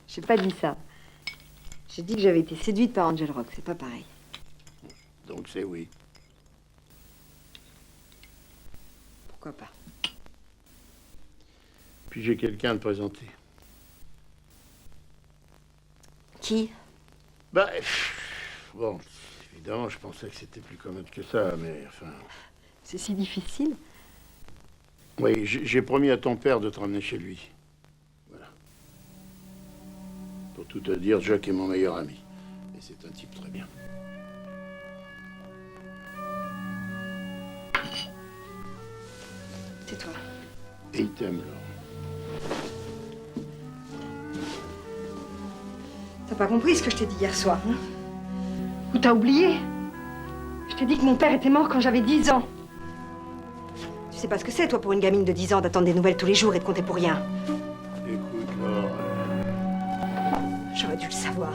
J'ai pas dit ça. J'ai dit que j'avais été séduite par Angel Rock, c'est pas pareil. donc c'est oui. Pourquoi pas? Puis j'ai quelqu'un à te présenter. Qui? Bah, bon, évidemment, je pensais que c'était plus commode que ça, mais enfin... C'est si difficile. Oui, j'ai promis à ton père de te ramener chez lui. Voilà. Pour tout te dire, Jacques est mon meilleur ami. Et c'est un type très bien. C'est toi. Et il t'aime, Laure. T'as pas compris ce que je t'ai dit hier soir, hein? Ou t'as oublié? Je t'ai dit que mon père était mort quand j'avais 10 ans. Tu sais pas ce que c'est, toi, pour une gamine de 10 ans, d'attendre des nouvelles tous les jours et de compter pour rien. Écoute, Laure... J'aurais dû le savoir.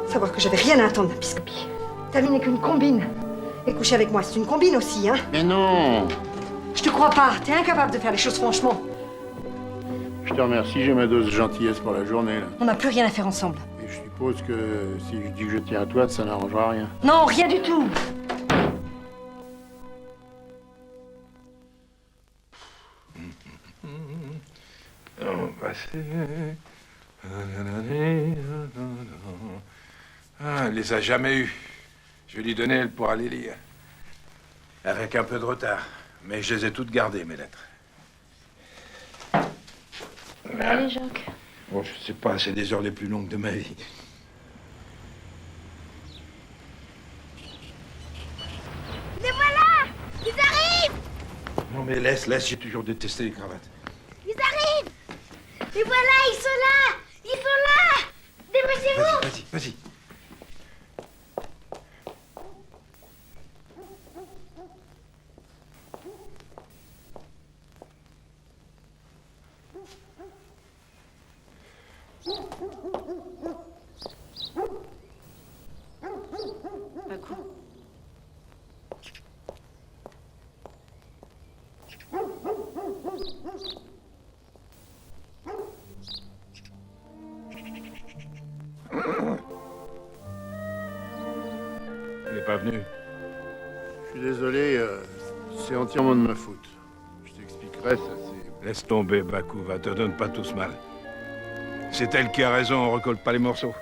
Savoir que j'avais rien à attendre d'un piscopi. Ta vie n'est qu'une combine. Et coucher avec moi, c'est une combine aussi, hein? Mais non! Je te crois pas. T'es incapable de faire les choses franchement. Je te remercie, j'ai ma dose de gentillesse pour la journée, là. On n'a plus rien à faire ensemble. Et je suppose que si je dis que je tiens à toi, ça n'arrangera rien. Non, rien du tout. Ah, elle les a jamais eus. Je vais lui donner elle pour aller lire. Avec un peu de retard. Mais je les ai toutes gardées, mes lettres. Allez, Jacques. Bon, je sais pas, c'est des heures les plus longues de ma vie. Les voilà! Ils arrivent! Non mais laisse, j'ai toujours détesté les cravates. Ils arrivent! Les voilà, ils sont là! Ils sont là! Dépêchez-vous! Vas-y. Elle n'est pas venue. Je suis désolé, c'est entièrement de ma faute. Je t'expliquerai, ça c'est... Laisse tomber, Bakou, va te donne pas tout ce mal. C'est elle qui a raison, on recolle pas les morceaux.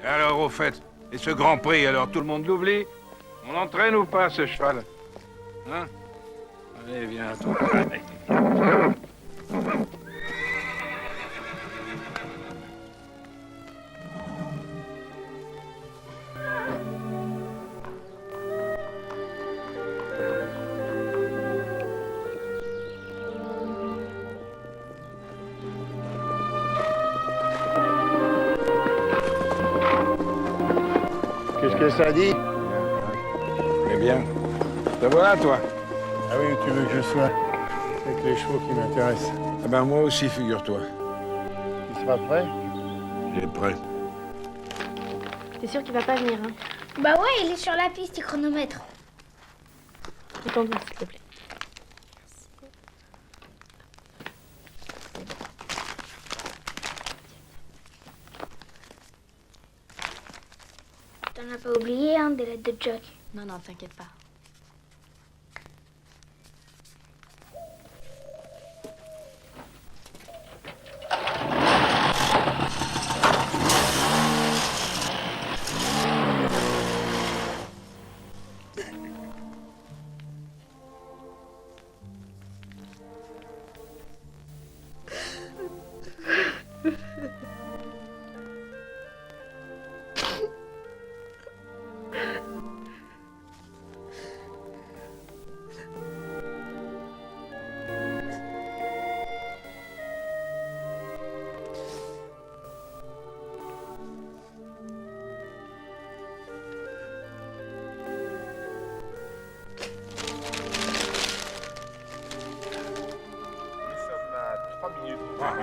Et alors, au fait, et ce Grand Prix, alors tout le monde l'oublie? On l'entraîne ou pas, ce cheval? Hein? Allez, viens, toi. Qu'est-ce que ça dit? Eh bien, te voilà, toi. Ah oui, où tu veux que je sois? C'est avec les chevaux qui m'intéressent. Eh ben, moi aussi, figure-toi. Tu seras prêt? Il est prêt. T'es sûr qu'il va pas venir, hein? Bah ouais, il est sur la piste du chronomètre. Détends-toi, s'il te plaît. T'en as pas oublié, hein, des lettres de Jack. Non, t'inquiète pas.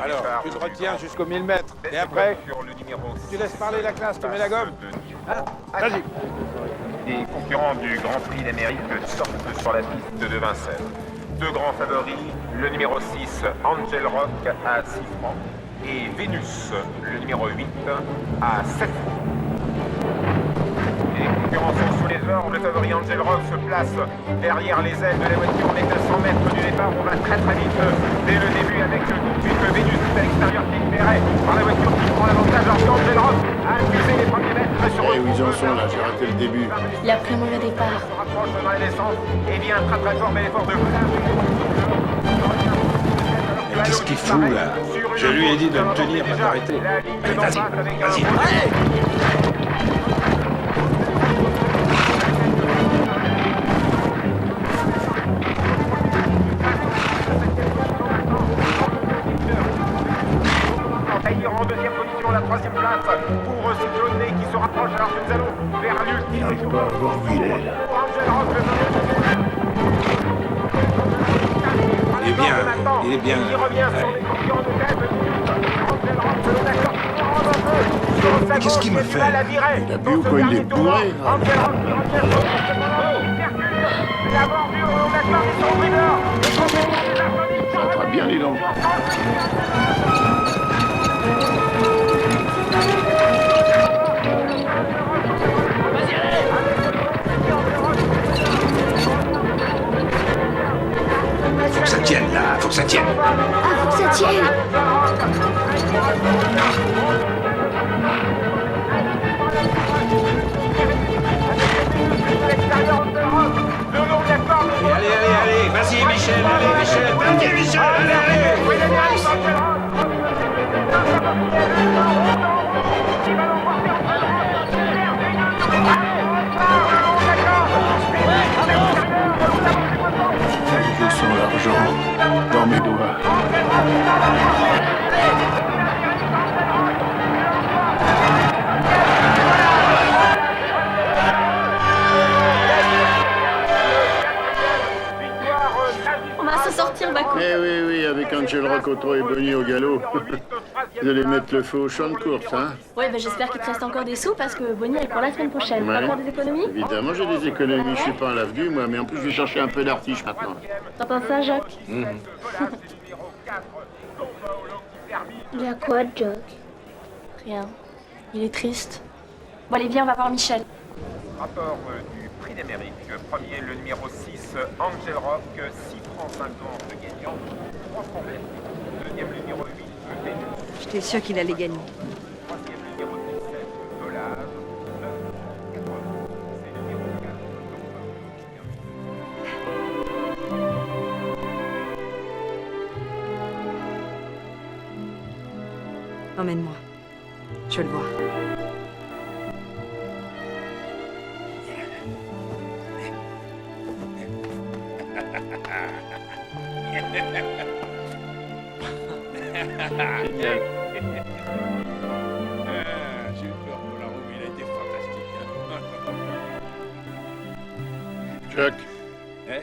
Alors, tu te retiens jusqu'au 1000 mètres. Et après, tu laisses parler la classe, tu mets la gomme. Hein? Vas-y. Les concurrents du Grand Prix d'Amérique sortent sur la piste de Vincennes. Deux grands favoris, le numéro 6, Angel Rock, à 6 francs, et Vénus, le numéro 8, à 7 francs. tous les ordres, le favori Angel Rock se place derrière les ailes de la voiture. On est à 100 mètres du départ, on va très très vite dès le début avec tout de suite Vénus à l'extérieur qui est libéré par la voiture qui prend l'avantage lorsque Angel Rock a accusé les premiers mètres sur où ils en sont là? J'ai raté le début. Il a pris un mauvais départ. se rapproche dans la descente et vient très très fort, mais l'effort de Mais qu'est-ce qu'il fout là? Je lui ai dit de me tenir, pas d'arrêter. Allez, vas-y, vas-y. En deuxième position, la troisième place pour Cyclone qui se rapproche alors que nous allons vers l'ultime. J'arrive pas à voir où il est, là. Il est bien, il est bien. Il revient sur les concurrents de tête. Mais qu'est-ce qu'il me fait? Il a bu ou quoi? Il est bourré. Ça attrape bien, dis donc. Faut que ça tienne là, faut que ça tienne. Ah, faut que ça tienne. Allez, vas-y Michel, allez Michel, vas-y Michel, allez. Je sens l'argent dans mes doigts. On va s'en sortir, Bakou. Eh oui, avec Angel Rock, Otto et Bonnie au galop. Vous allez mettre le feu au champ de course, hein? Ouais, bah j'espère qu'il te reste encore des sous parce que Bonnie elle est pour la semaine prochaine. Ouais. T'as encore des économies? Évidemment, j'ai des économies, je suis pas un lave-du, moi, mais en plus, je vais chercher un peu d'artiche maintenant. T'en penses ça, Jacques? Il y a quoi, Jock? Rien. Il est triste. Bon, allez, viens, on va voir Michel. Rapport du prix d'Amérique. Premier, le numéro 6, Angel Rock, 6 francs 50 de gagnant, 3 francs verts. Deuxième, le numéro 8, Vénus. J'étais sûre qu'il allait gagner. Troisième, le numéro 17, Dollar. 9, 80. C'est le numéro 4, Emmène-moi. Je veux le voir. Génial. J'ai eu peur pour la roue, il a été fantastique. Chuck. Eh?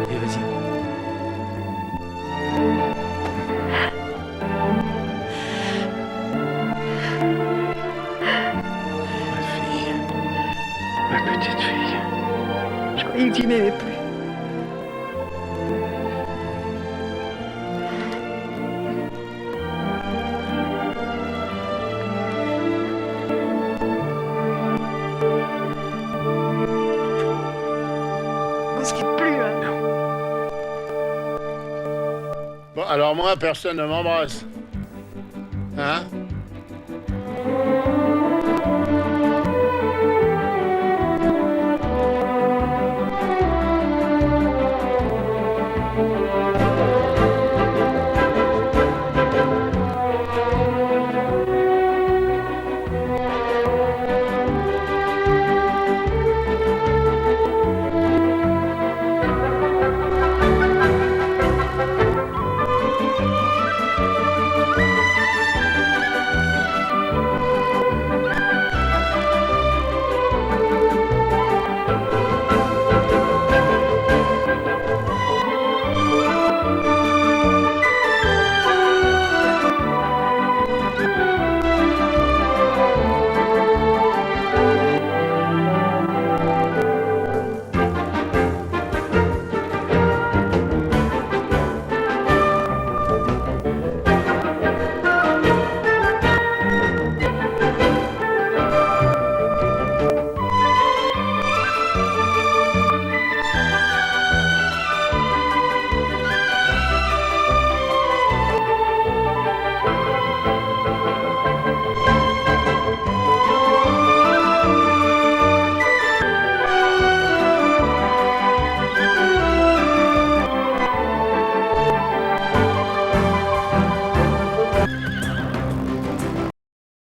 Allez, vas-y. Ma petite fille. Je croyais que tu m'aimais plus. On se quitte plus, hein. Bon, alors moi, personne ne m'embrasse. Hein?